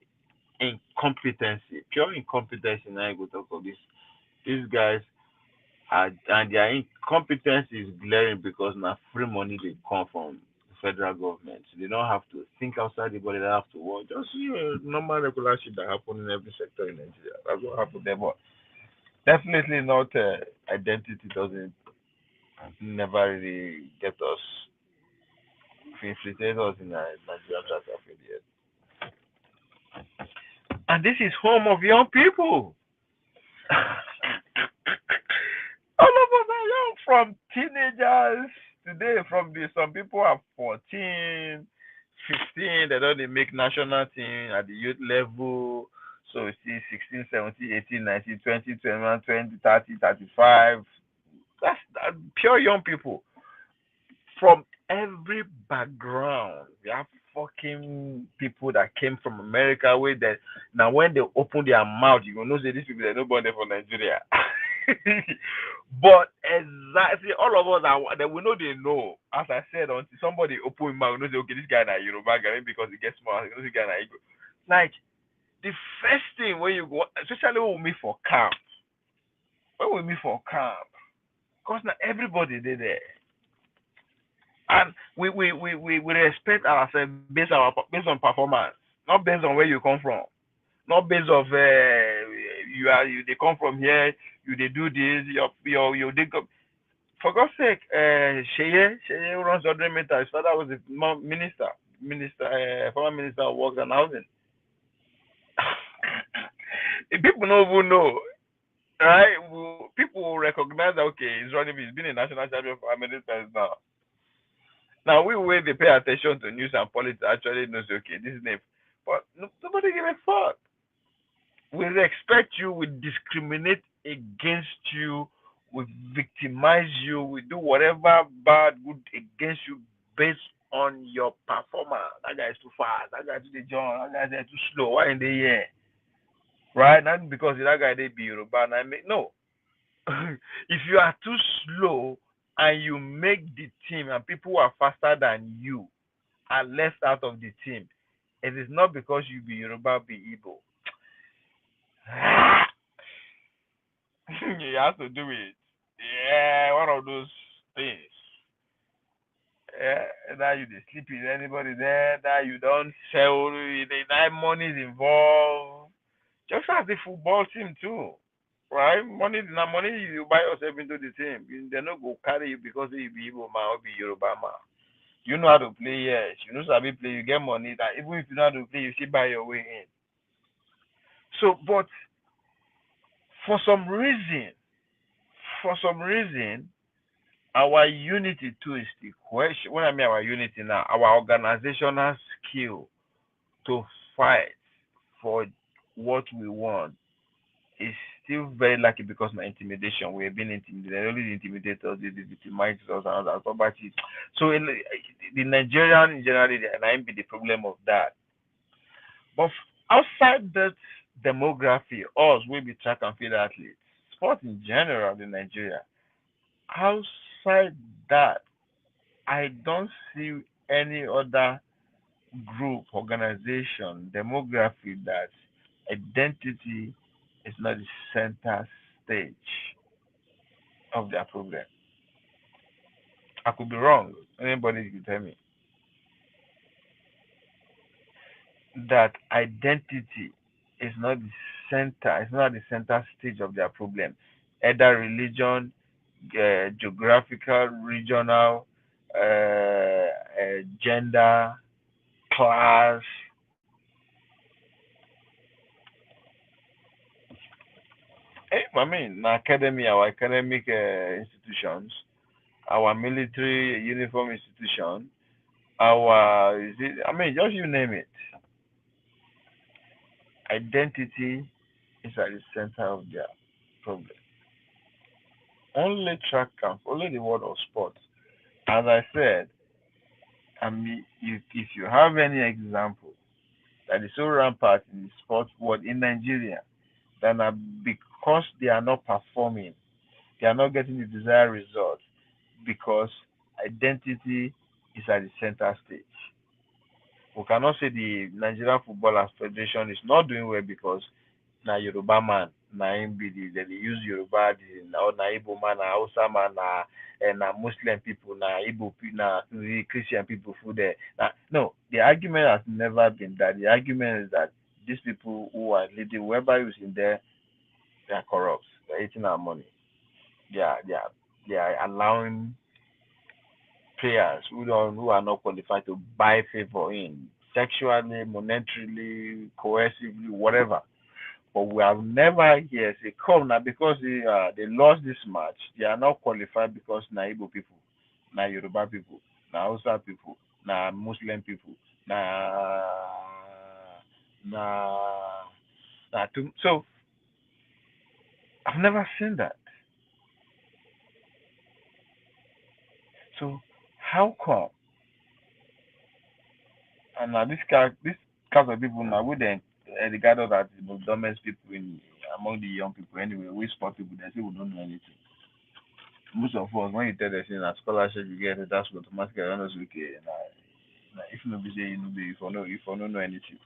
incompetency, pure incompetency. Now I go talk of this. These guys and their incompetence is glaring because now free money they come from the federal government. So they don't have to think outside the body, they have to work. Just normal regular shit that happen in every sector in Nigeria. That's what happened there. But definitely not identity doesn't never really get us infiltrate us in Nigeria track of yet. And this is home of young people. All of us are young, from teenagers today. From the some people are 14, 15. They don't make national team at the youth level. So you see 16, 17, 18, 19, 20, 21, 20, 30, 35. That's pure young people from every background. We have fucking people that came from America where that now when they open their mouth, you know say these people they nobody from Nigeria. But exactly all of us are that we know they know. As I said, until somebody open his mouth, you know say okay, this guy na Yoruba guy because he gets smart, you know this guy na Igbo. Like the first thing when you go, especially when we meet for camp, because now everybody they there. And we respect ourselves based on performance, not based on where you come from, not based on they come from here, they do this, your they go, for God's sake, Sheye who runs the 100 meters. His father was a former minister of works and housing. If people don't even know, right? People will recognize that okay, he's been a national champion for how many times now? Now we way they pay attention to news and politics actually knows okay, this name. But nobody give a fuck. We respect you, we discriminate against you, we victimize you, we do whatever bad good against you based on your performance. That guy is too fast, that guy is too John, that guy is too slow. Why in the year? Right? Not because that guy they be Yoruba and I make no. If you are too slow and you make the team and people who are faster than you are left out of the team, it is not because you be Yoruba, be Igbo. You have to do it. Yeah, one of those things. Yeah, that you dey sleep with anybody there, that you don't sell, that money is involved. Just as the football team too, right? Money, na money you buy yourself into the team. They no go carry you because you be Igbo man or be Yoruba man. You know how to play, yes. You know how to play. You get money. That even if you know how to play, you still buy your way in. So, but for some reason, for some reason, our unity too is the question. When I mean our unity now, our organizational skill to fight for what we want is still very lucky because of intimidation. We have been intimidated. They only intimidate us, they victimize us, and all that. So the Nigerian in general, and I be the problem of that. But outside that demography, us will be track and field athletes, sport in general in Nigeria. Outside that, I don't see any other group, organization, demography that identity is not the center stage of their problem. I could be wrong. Anybody can tell me that identity is not the center. It's not the center stage of their problem. Either religion, geographical, regional, gender, class. I mean, academy, our academic institutions, our military uniform institution, our is it, I mean, just you name it. Identity is at the center of their problem. Only track camp, only the world of sport. As I said, I mean, if you have any example that is so rampant in the sports world in Nigeria, then because they are not performing, they are not getting the desired results because identity is at the center stage. We cannot say the Nigerian Footballers Federation is not doing well because na Yoruba man na him be the they dey use Yoruba the na Igbo man na Hausa man na Muslim people na Igbo na the Christian people full there. No, the argument has never been that. The argument is that these people who are leading, whoever is in there, they are corrupt. They are eating our money. They are allowing players who are not qualified to buy favor in sexually, monetarily, coercively, whatever. But we have never here say come now because they lost this match. They are not qualified because na Igbo people, na Yoruba people, na Hausa people, na Muslim people, na na so I've never seen that. So how come? And now this kind of people now we then regard us as dumbest people in among the young people anyway. We sport people they say we don't know anything. Most of us when you tell them say na scholarship you get that's automatically honest okay na if no be say you no be if you no know anything.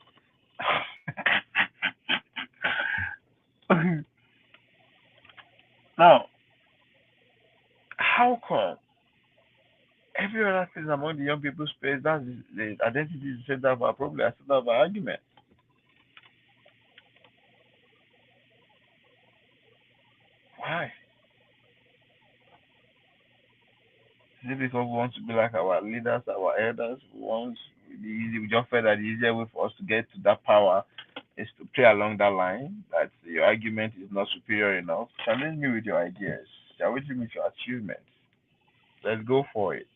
Now how come every other thing among the young people's space that's the identity is the center of our problem, the center of our argument. Why? Is it because we want to be like our leaders, our elders? We just felt that the easier way for us to get to that power is to play along that line, that your argument is not superior enough. Challenge me with your ideas. Challenge me with your achievements. Let's go for it.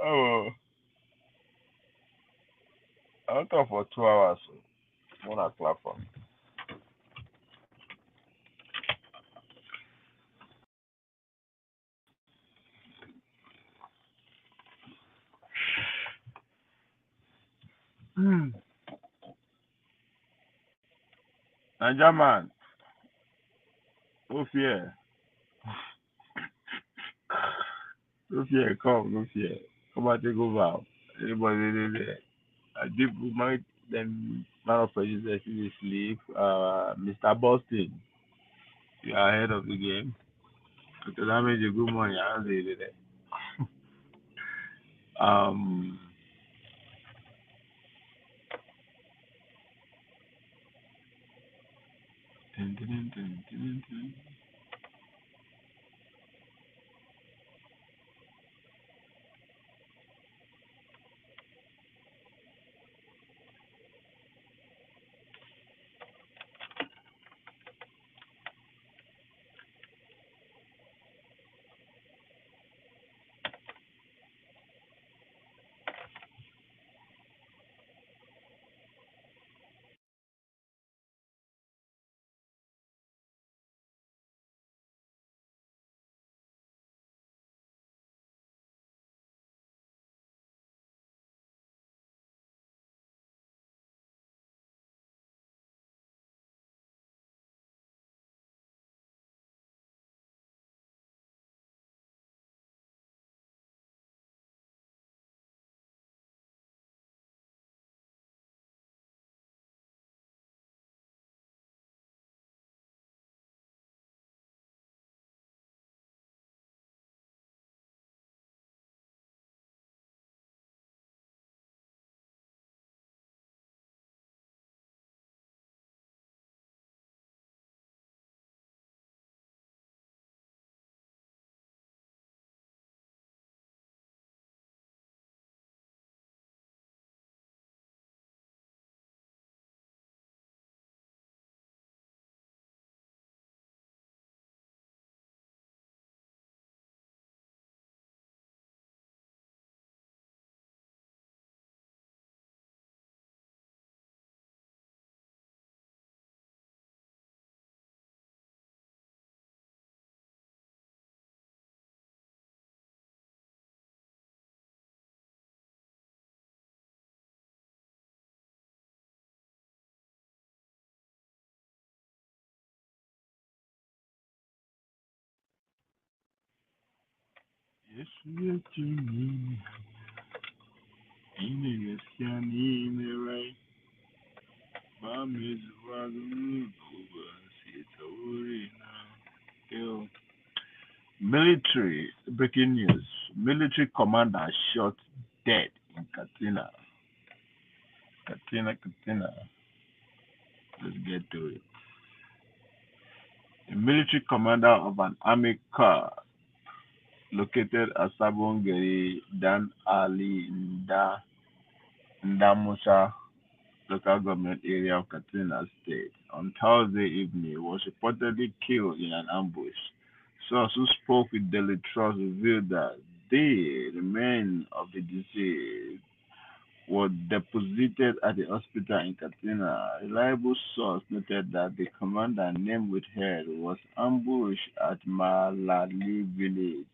Oh, I'll talk for 2 hours. So one o'clock for me. Niger man, no fear. No fear, come, no fear. Come and take over. Anybody there? I did my then man of prejudice is sleep. Mr. Boston, you are ahead of the game. Because that means a good morning. I don't say it. Um, dun, dun, dun, dun, dun, dun. Yes, yes, Jimmy. Ine gaskiya ni ne rai. Ba mai zuwa ganin gobe sai ta wuri na. Yo. Military breaking news. Military commander shot dead in Katsina. Katsina. Let's get to it. The military commander of an army corps located at Sabongeri Dan Ali Ndamusa local government area of Katsina State on Thursday evening was reportedly killed in an ambush. Sources who spoke with Daily Trust revealed that the remains of the deceased were deposited at the hospital in Katsina. A reliable source noted that the commander, named Whithead, was ambushed at Malali village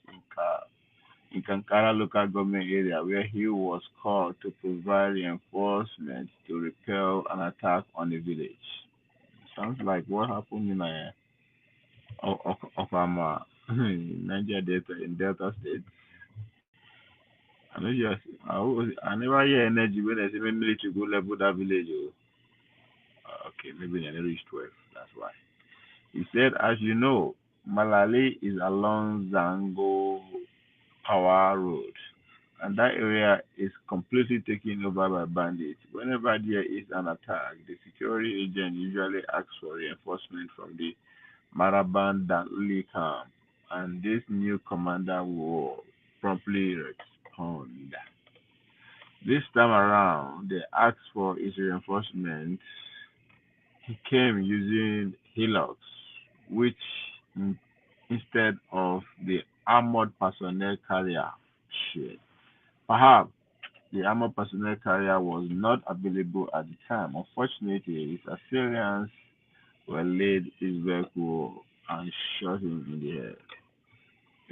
in Kankara local government area where he was called to provide reinforcement to repel an attack on the village. Sounds like what happened in Okama, Niger Delta in Delta State. I know yes, I never hear energy when there's even military go level that village. Oh. Okay, maybe they never reached 12. That's why. He said, as you know, Malali is along Zango Power Road, and that area is completely taken over by bandits. Whenever there is an attack, the security agent usually asks for reinforcement from the Maraban Danuli camp, and this new commander will promptly respond. This time around, they asked for his reinforcement. He came using hillocks, which in- instead of the armored personnel carrier. Shit. Perhaps the armored personnel carrier was not available at the time. Unfortunately, his assailants were laid his vehicle and shot him in the head.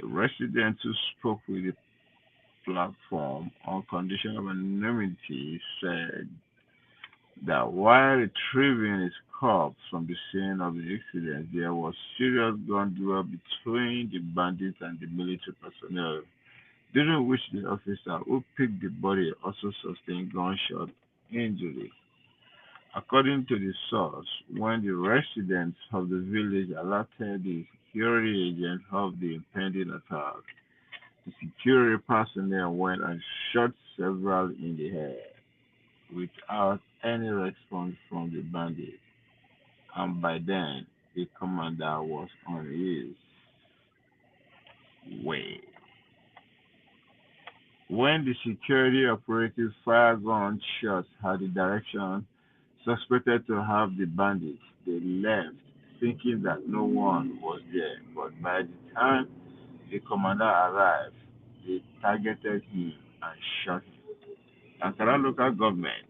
A resident who spoke with the platform on condition of anonymity said that while retrieving his corpse from the scene of the accident, there was serious gun duel between the bandits and the military personnel, during which the officer who picked the body also sustained gunshot injury. According to the source, when the residents of the village alerted the security agent of the impending attack, the security personnel went and shot several in the head without any response from the bandits, and by then the commander was on his way. When the security operatives fired gunshots at the direction suspected to have the bandits, they left thinking that no one was there. But by the time the commander arrived, they targeted him and shot him. Ankara local government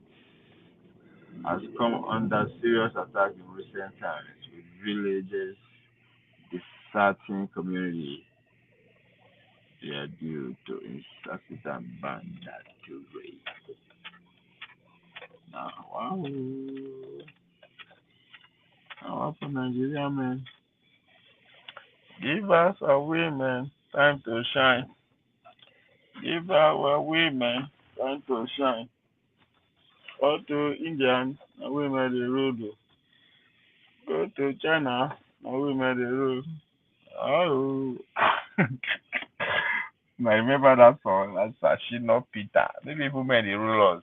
has come under serious attack in recent times, with villages deserting community they are due to insufficient banditry. Now, wow. Now, for Nigeria, man. Give us a way, man. Time to shine. Give our way, man. Time to shine. Go to India, now we made the road. Go to China, now we made the road. Oh. I remember that song. That's Shino Peter. Maybe people made the rulers.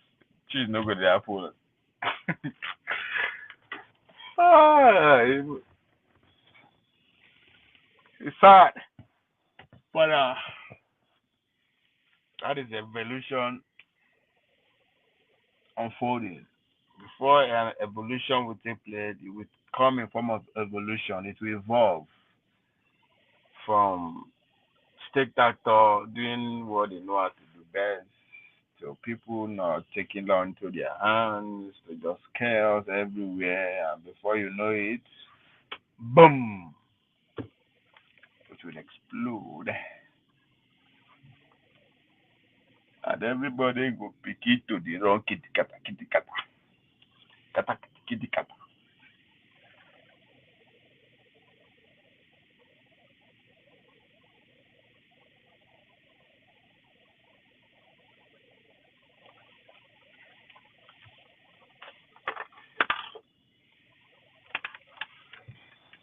She's no good at Apple. Ah, it's sad. But that is evolution unfolding. Before an evolution will take place, it will come in form of evolution. It will evolve from stick actor doing what they know how to do best to people not taking law into their hands to just chaos everywhere, and before you know it, boom, it will explode, and everybody go pick it to the wrong kitty kata kitty kata.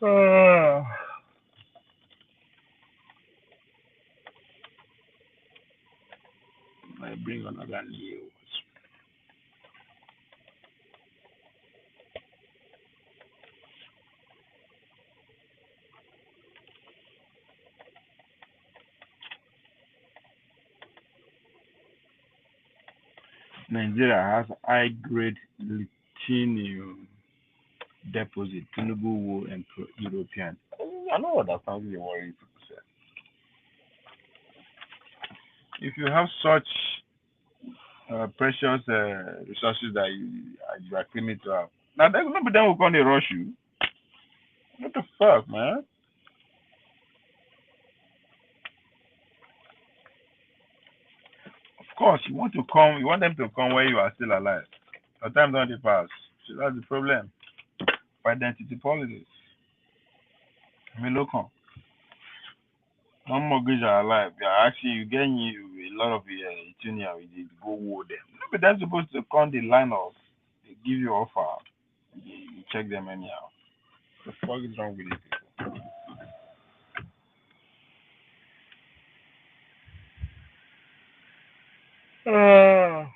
Ah, I bring another news. Nigeria has high-grade lithium deposit. Tinubu will employ European. I know what that sounds like. What people say. If you have such precious resources that you are claiming to have, now nobody then will come to rush you. What the fuck, man? Of course, you want to come. You want them to come where you are still alive. Your time don't pass. So that's the problem. For identity politics. I mean, look on. No mortgage are alive. You are actually you getting you a lot of tuning with the go war them. No, but that's supposed to come the line of they give you offer. You check them anyhow. The fuck is wrong with you people? Uh,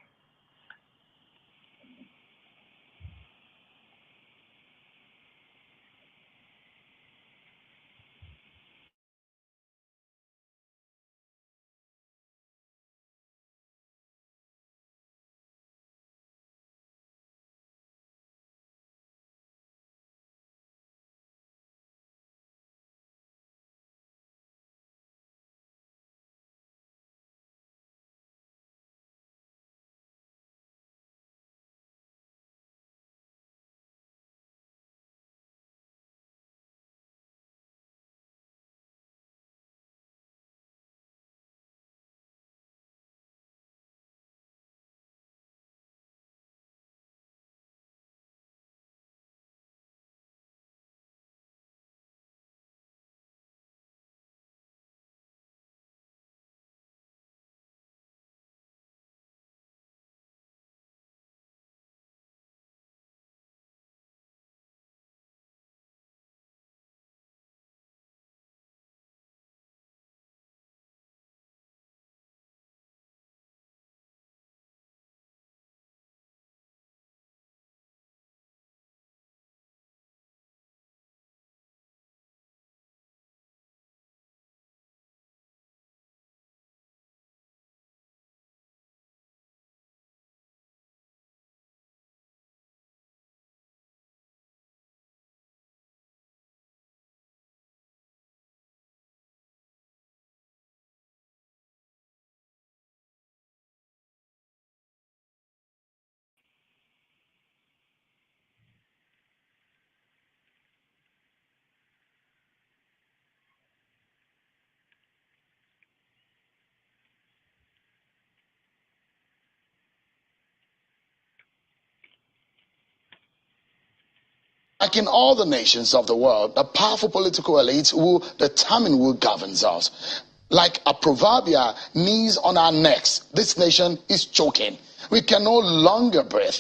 Like in all the nations of the world, the powerful political elites will determine who governs us. Like a proverbial knees on our necks, this nation is choking. We can no longer breathe.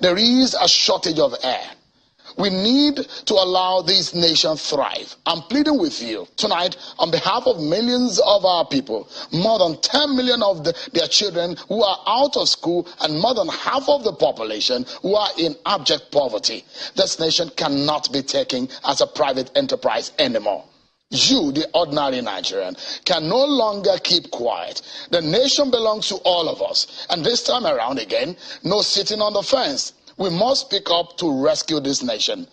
There is a shortage of air. We need to allow this nation thrive. I'm pleading with you tonight on behalf of millions of our people, more than 10 million of their children who are out of school and more than half of the population who are in abject poverty. This nation cannot be taken as a private enterprise anymore. You, the ordinary Nigerian, can no longer keep quiet. The nation belongs to all of us. And this time around again, no sitting on the fence. We must speak up to rescue this nation.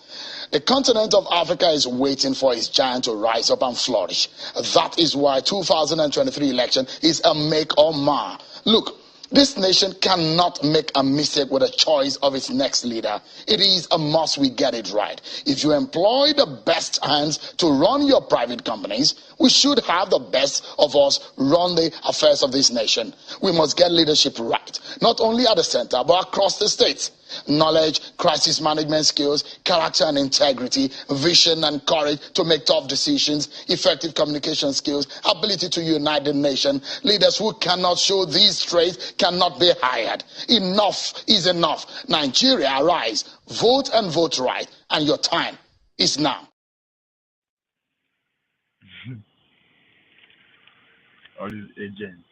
The continent of Africa is waiting for its giant to rise up and flourish. That is why 2023 election is a make or mar. Look, this nation cannot make a mistake with the choice of its next leader. It is a must we get it right. If you employ the best hands to run your private companies, we should have the best of us run the affairs of this nation. We must get leadership right, not only at the center, but across the states. Knowledge, crisis management skills, character and integrity, vision and courage to make tough decisions, effective communication skills, ability to unite the nation. Leaders who cannot show these traits cannot be hired. Enough is enough. Nigeria, arise. Vote and vote right. And your time is now. All these agents.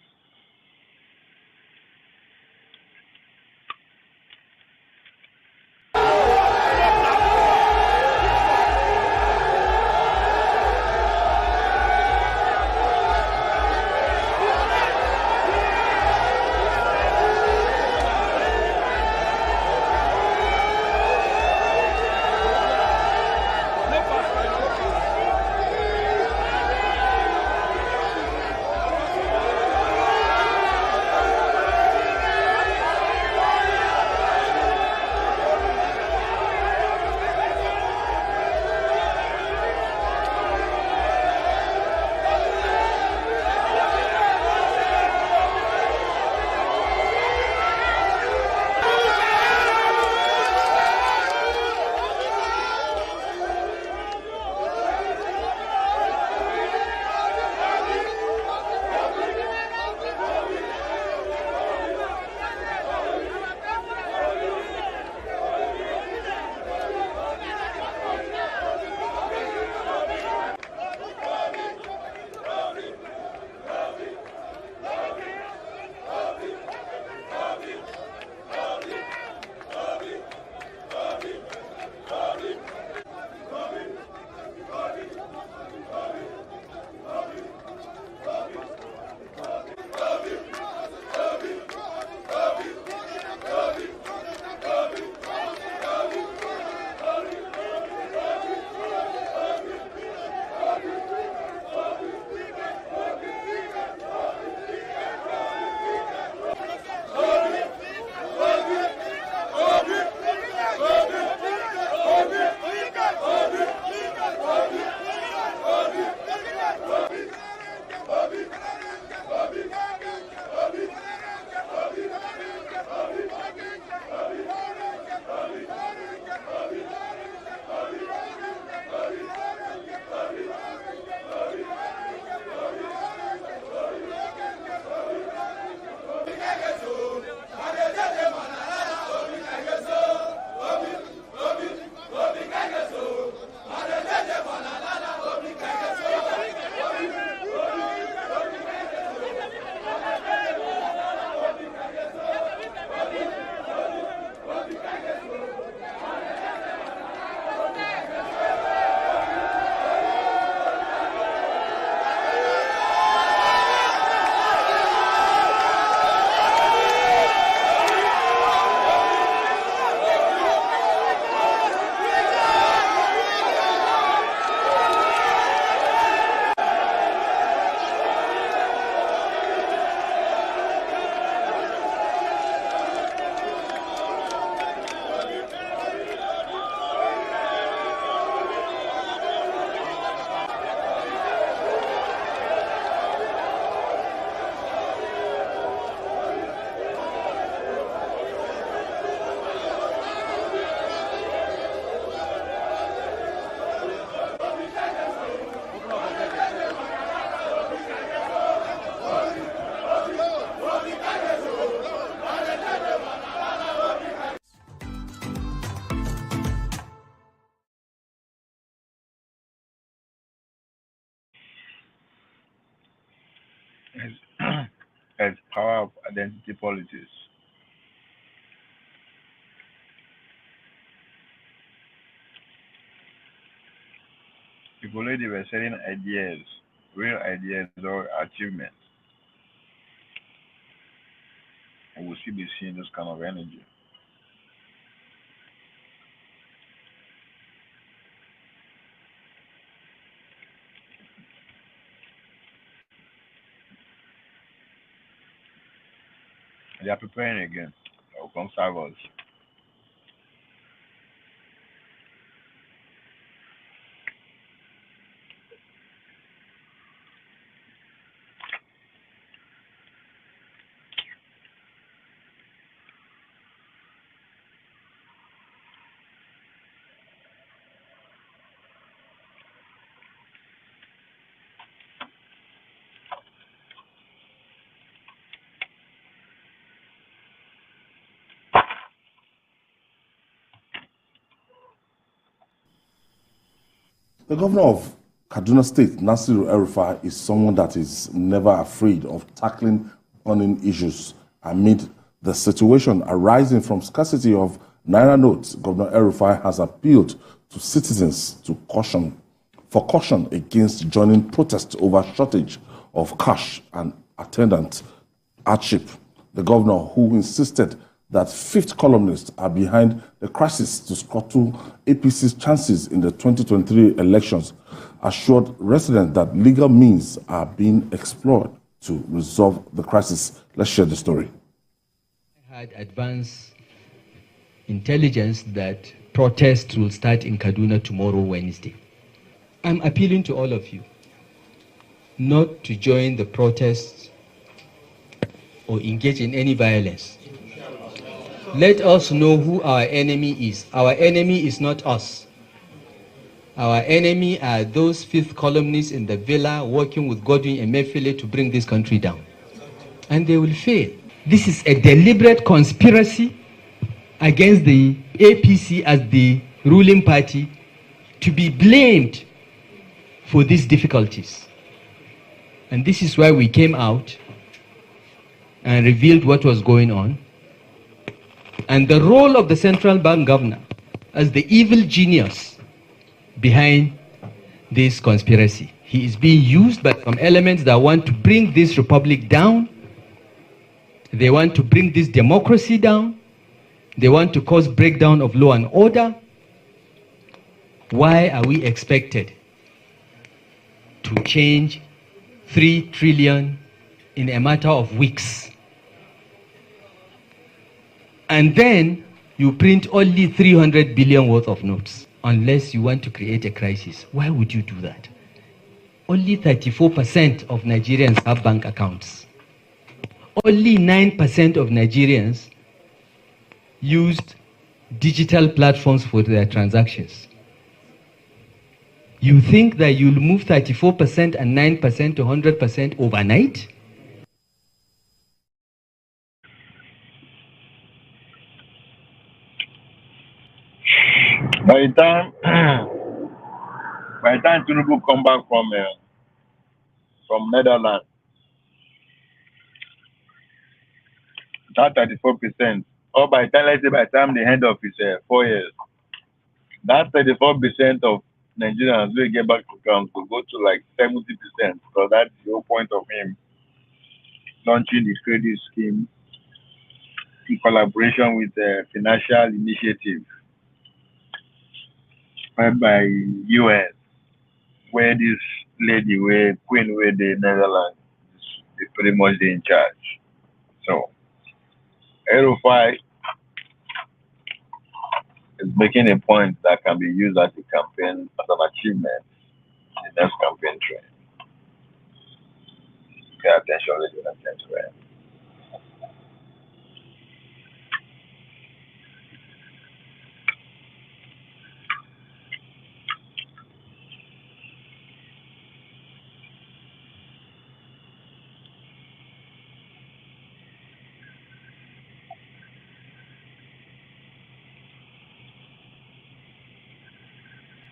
as, as power of identity politics. If only they were selling ideas, real ideas or achievements, we will still be seeing this kind of energy. They are preparing again. They will come serve us. The governor of Kaduna State, Nasiru El-Rufai, is someone that is never afraid of tackling burning issues amid the situation arising from scarcity of naira notes. Governor El-Rufai has appealed to citizens to caution against joining protests over shortage of cash and attendant hardship. The governor, who insisted that fifth columnists are behind the crisis to scuttle APC's chances in the 2023 elections, assured residents that legal means are being explored to resolve the crisis. Let's share the story. I had advanced intelligence that protests will start in Kaduna tomorrow, Wednesday. I'm appealing to all of you not to join the protests or engage in any violence. Let us know who our enemy is. Our enemy is not us. Our enemy are those fifth columnists in the villa working with Godwin Emefiele to bring this country down. And they will fail. This is a deliberate conspiracy against the APC as the ruling party to be blamed for these difficulties. And this is why we came out and revealed what was going on. And the role of the central bank governor as the evil genius behind this conspiracy. He is being used by some elements that want to bring this republic down. They want to bring this democracy down. They want to cause breakdown of law and order. Why are we expected to change 3 trillion in a matter of weeks? And then you print only 300 billion worth of notes, unless you want to create a crisis. Why would you do that? Only 34% of Nigerians have bank accounts. Only 9% of Nigerians used digital platforms for their transactions. You think that you'll move 34% and 9% to 100% overnight? By the time by the time Tinubu come back from Netherlands, that 34%, or by the time, let's say by the time the end of his 4 years, that 34% of Nigerians will get back to accounts will go to like 70%. So that's the whole point of him launching the credit scheme in collaboration with the financial initiative led by US, where this lady, where Queen, where the Netherlands is pretty much in charge. So, Erufai is making a point that can be used as a campaign, as an achievement in the next campaign train. Pay attention, ladies and gentlemen.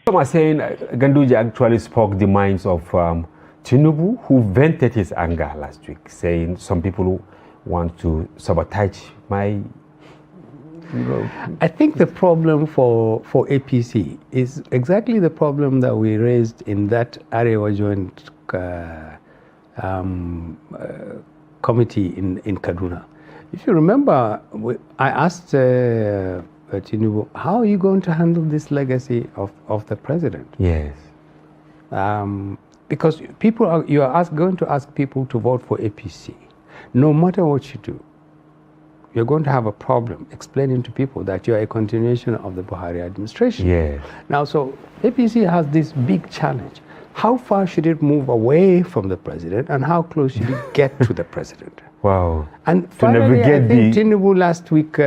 Some are saying Ganduji actually spoke the minds of Tinubu, who vented his anger last week, saying some people want to sabotage my. I think the problem for APC is exactly the problem that we raised in that Arewa Joint committee in Kaduna. If you remember, I asked Tinubu, how are you going to handle this legacy of the president? Yes. Because you are going to ask people to vote for APC. No matter what you do, you're going to have a problem explaining to people that you're a continuation of the Buhari administration. Yes. Now, so APC has this big challenge. How far should it move away from the president, and how close should it get to the president? Wow. And finally, I think Tinubu last week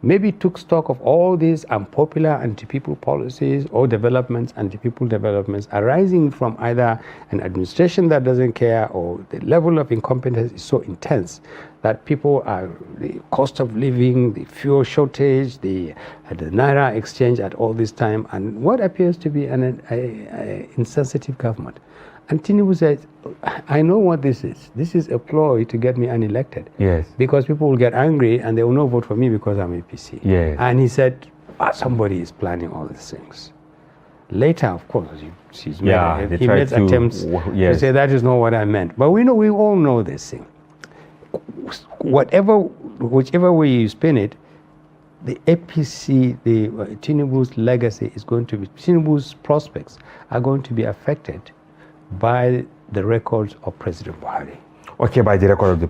maybe took stock of all these unpopular anti-people policies or developments, anti-people developments arising from either an administration that doesn't care, or the level of incompetence is so intense that people are, the cost of living, the fuel shortage, the Naira exchange at all this time, and what appears to be an insensitive government. And Tinubu says, I know what this is. This is a ploy to get me unelected. Yes. Because people will get angry and they will not vote for me because I'm APC. Yes. And he said, somebody is planning all these things. Later, of course, he made attempts to say that is not what I meant. But we all know this thing. Whichever way you spin it, the APC, Tinubu's legacy is going to be, Tinubu's prospects are going to be affected by the records of President Buhari. Okay, by the record of the...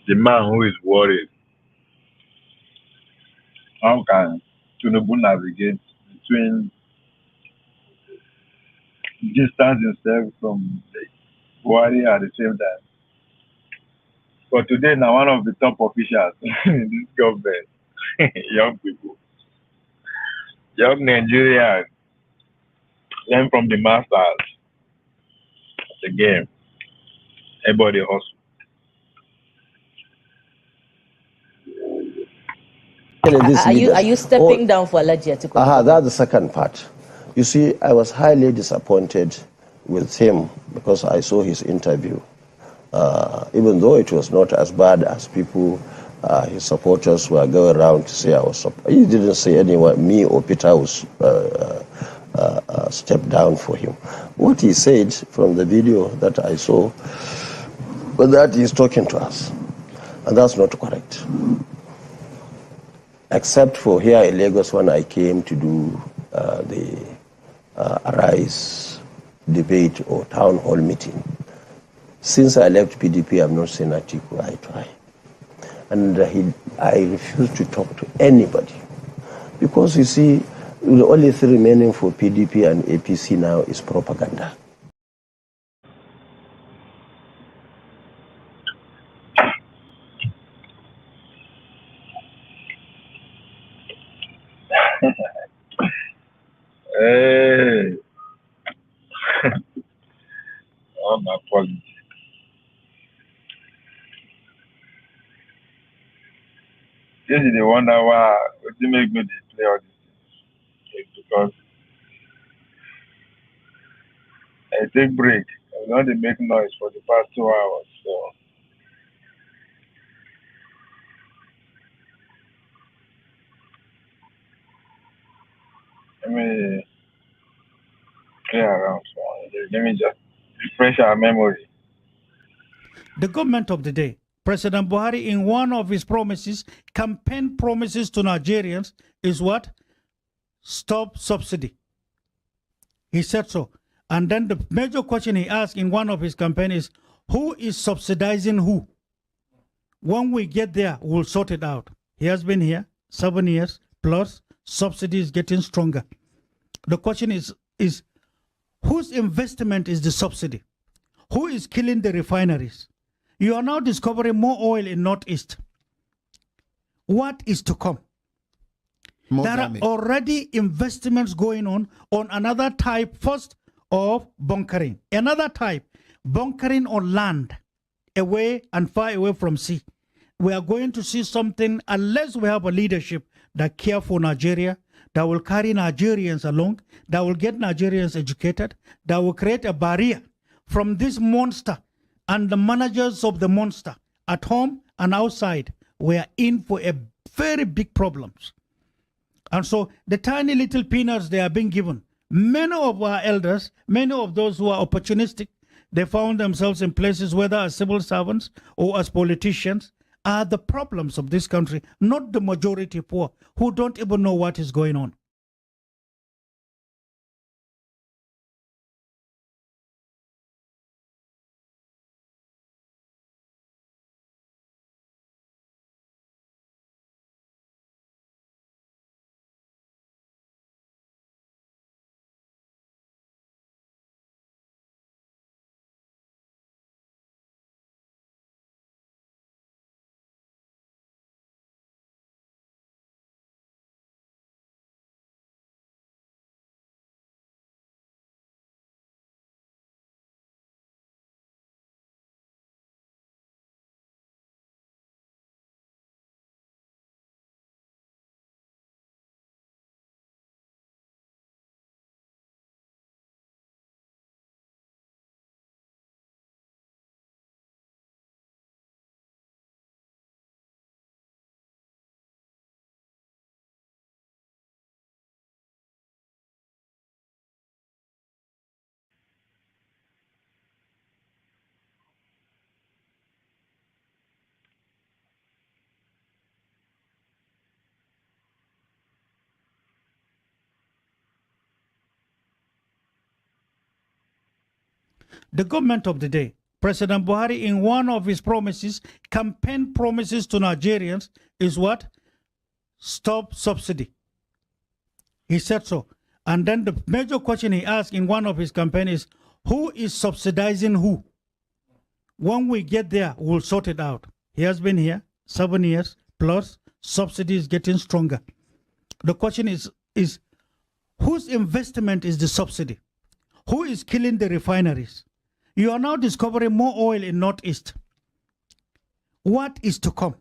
The man who is worried, how can Tinubu navigate between distance himself from Buhari at the same time? But today, now one of the top officials in this government, young people, young Nigerians, learn from the masters of the game. Everybody hustle. Are you stepping down for Alaji Atiku? That's the second part. You see, I was highly disappointed with him because I saw his interview. Even though it was not as bad as people, his supporters were going around to say I was. He didn't say anyone, me or Peter was stepped down for him. What he said from the video that I saw was that he's talking to us, and that's not correct. Except for here in Lagos when I came to do the Arise debate or town hall meeting. Since I left PDP, I've not seen Atiku eye to eye. And I refuse to talk to anybody. Because you see, the only thing remaining for PDP and APC now is propaganda. Hey. Oh, my politics. This is the wonder why it make me play all these things. Because I take break. I want to make noise for the past 2 hours. So let me play around. So let me just refresh our memory. The government of the day, President Buhari, in one of his promises, campaign promises to Nigerians, is what? Stop subsidy. He said so. And then the major question he asked in one of his campaigns is, who is subsidizing who? When we get there, we'll sort it out. He has been here 7 years plus, subsidy is getting stronger. The question is whose investment is the subsidy? Who is killing the refineries? You are now discovering more oil in Northeast. What is to come? There are already investments going on another type, first of bunkering. Another type, bunkering on land, away and far away from sea. we are going to see something unless we have a leadership that care for Nigeria, that will carry Nigerians along, that will get Nigerians educated, that will create a barrier from this monster and the managers of the monster at home and outside. We are in for a very big problems. And so the tiny little peanuts they are being given, many of our elders, many of those who are opportunistic, they found themselves in places, whether as civil servants or as politicians, are the problems of this country, not the majority poor who don't even know what is going on. The government of the day, President Buhari, in one of his promises, campaign promises to Nigerians, is what? Stop subsidy. He said so. And then the major question he asked in one of his campaigns is, who is subsidizing who? When we get there, we'll sort it out. He has been here 7 years plus, subsidy is getting stronger. The question is whose investment is the subsidy? Who is killing the refineries? You are now discovering more oil in Northeast. What is to come?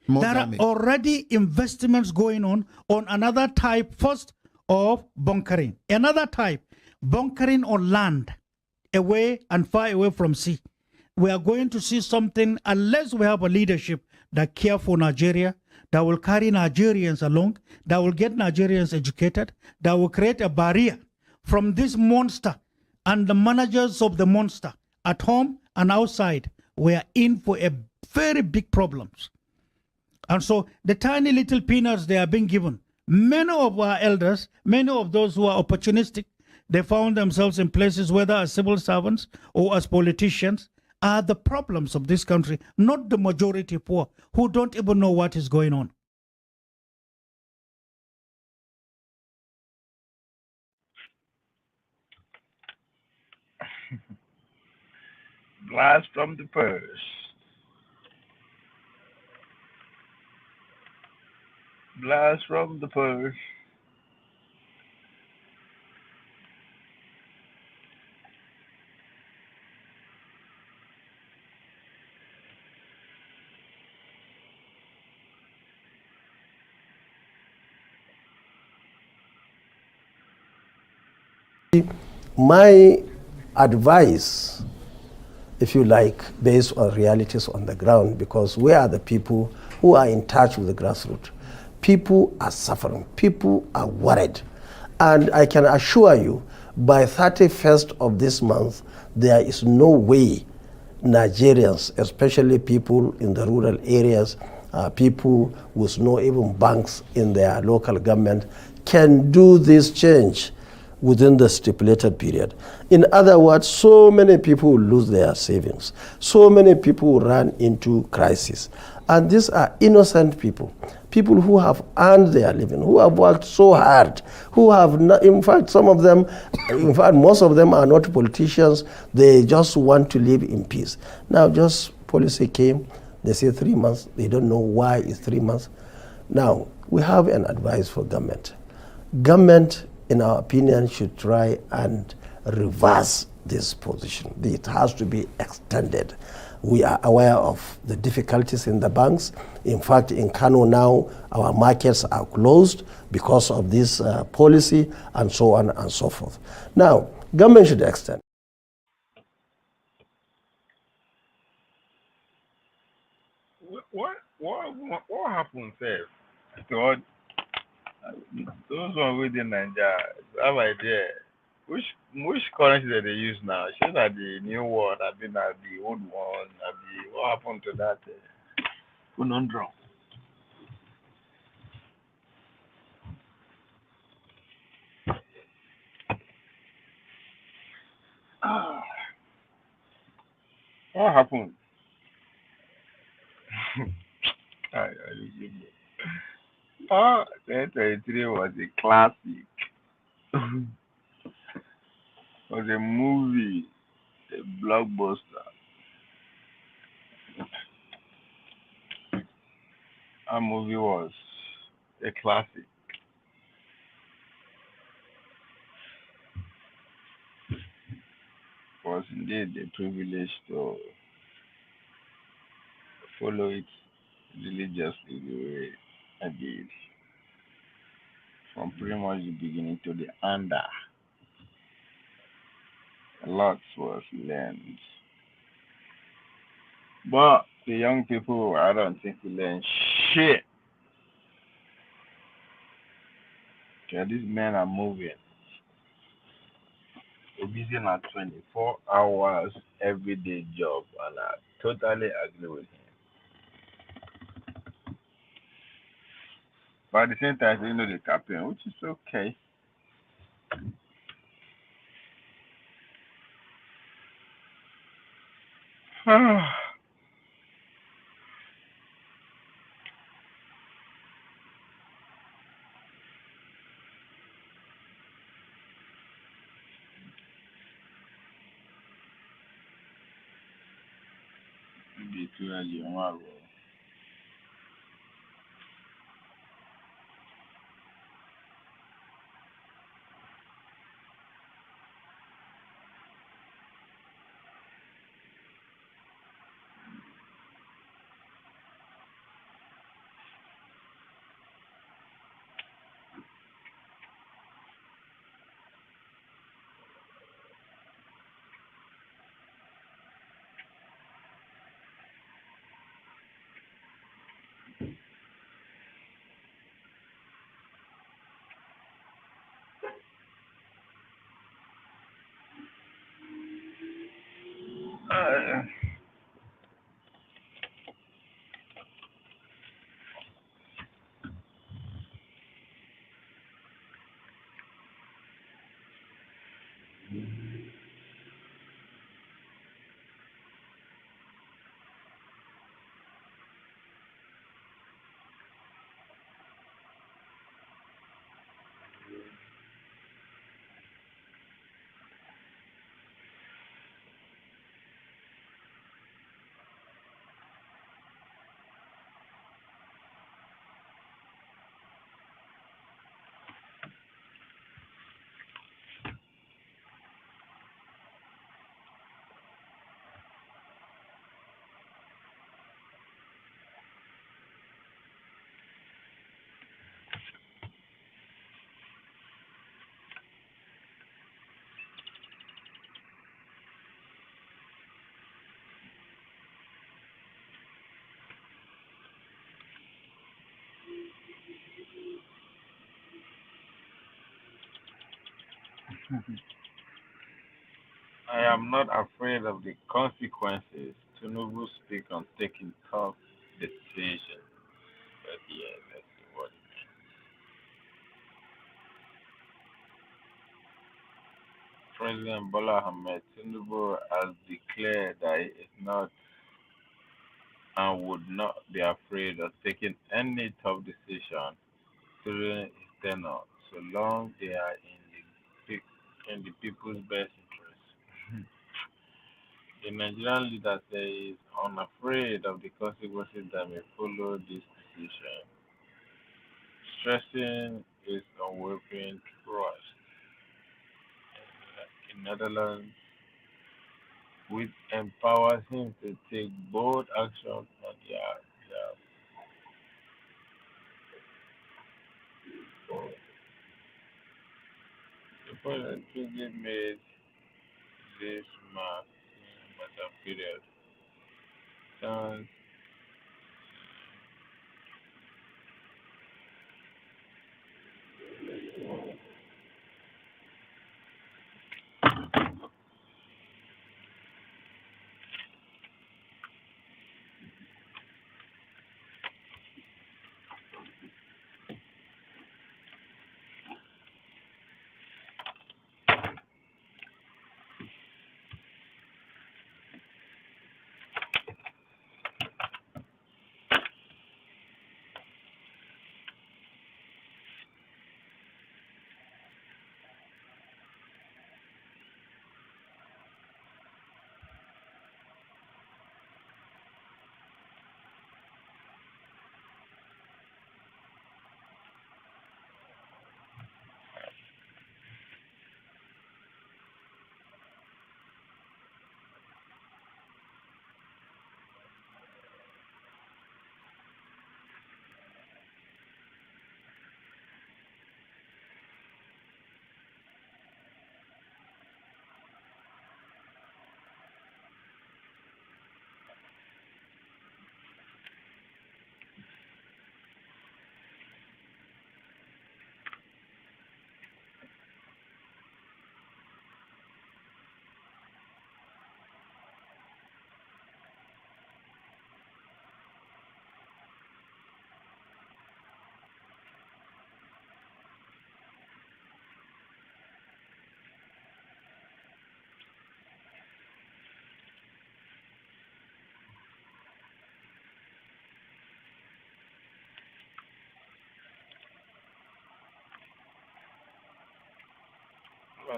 There are already investments going on another type first of bunkering. Another type, bunkering on land, away and far away from sea. We are going to see something unless we have a leadership that care for Nigeria, that will carry Nigerians along, that will get Nigerians educated, that will create a barrier from this monster and the managers of the monster at home and outside. We are in for a very big problems. And so the tiny little peanuts they are being given, many of our elders, many of those who are opportunistic, they found themselves in places, whether as civil servants or as politicians, are the problems of this country, not the majority poor who don't even know what is going on. Blast from the purse. Blast from the purse. My advice, if you like, based on realities on the ground, because we are the people who are in touch with the grassroots. People are suffering. People are worried. And I can assure you, by 31st of this month, there is no way Nigerians, especially people in the rural areas, people with no even banks in their local government, can do this change within the stipulated period. In other words, so many people will lose their savings. So many people will run into crisis. And these are innocent people, people who have earned their living, who have worked so hard, who have, not, in fact, some of them, in fact, most of them are not politicians. They just want to live in peace. Now, just policy came, they say 3 months. They don't know why it's 3 months. Now, we have an advice for government. Government, in our opinion, should try and reverse this position. It has to be extended. We are aware of the difficulties in the banks. In fact, in Kano now, our markets are closed because of this policy, and so on and so forth. Now, government should extend. What happened, sir? To those one within Nigeria, have idea which currency that they use now? Should that the new one? I been at the old one? What happened to that conundrum? Ah, what happened? I 2023 was a classic. Was a movie, a blockbuster. That movie was a classic. Was indeed a privilege to follow it religiously the way I did. From pretty much the beginning to the end. A lot was learned. But the young people, I don't think we learn shit. Okay, these men are moving. They're busy on a 24 hours everyday job, and I totally agree with him. But at the same time, you know the campaign, which is okay. Be too early tomorrow. Uh, I am not afraid of the consequences. Tinubu speak on taking tough decisions. But yeah, let's see what. President Bola Ahmed Tinubu has declared that he is not and would not be afraid of taking any tough decision during his tenure, so long they are in the people's best interest. The Nigerian leader says he is unafraid of the consequences that may follow this decision, stressing his unwavering trust in Netherlands which empowers him to take bold action on their behalf. The point Twiggy made this mark matter period sounds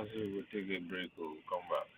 as we will take a break, we'll come back.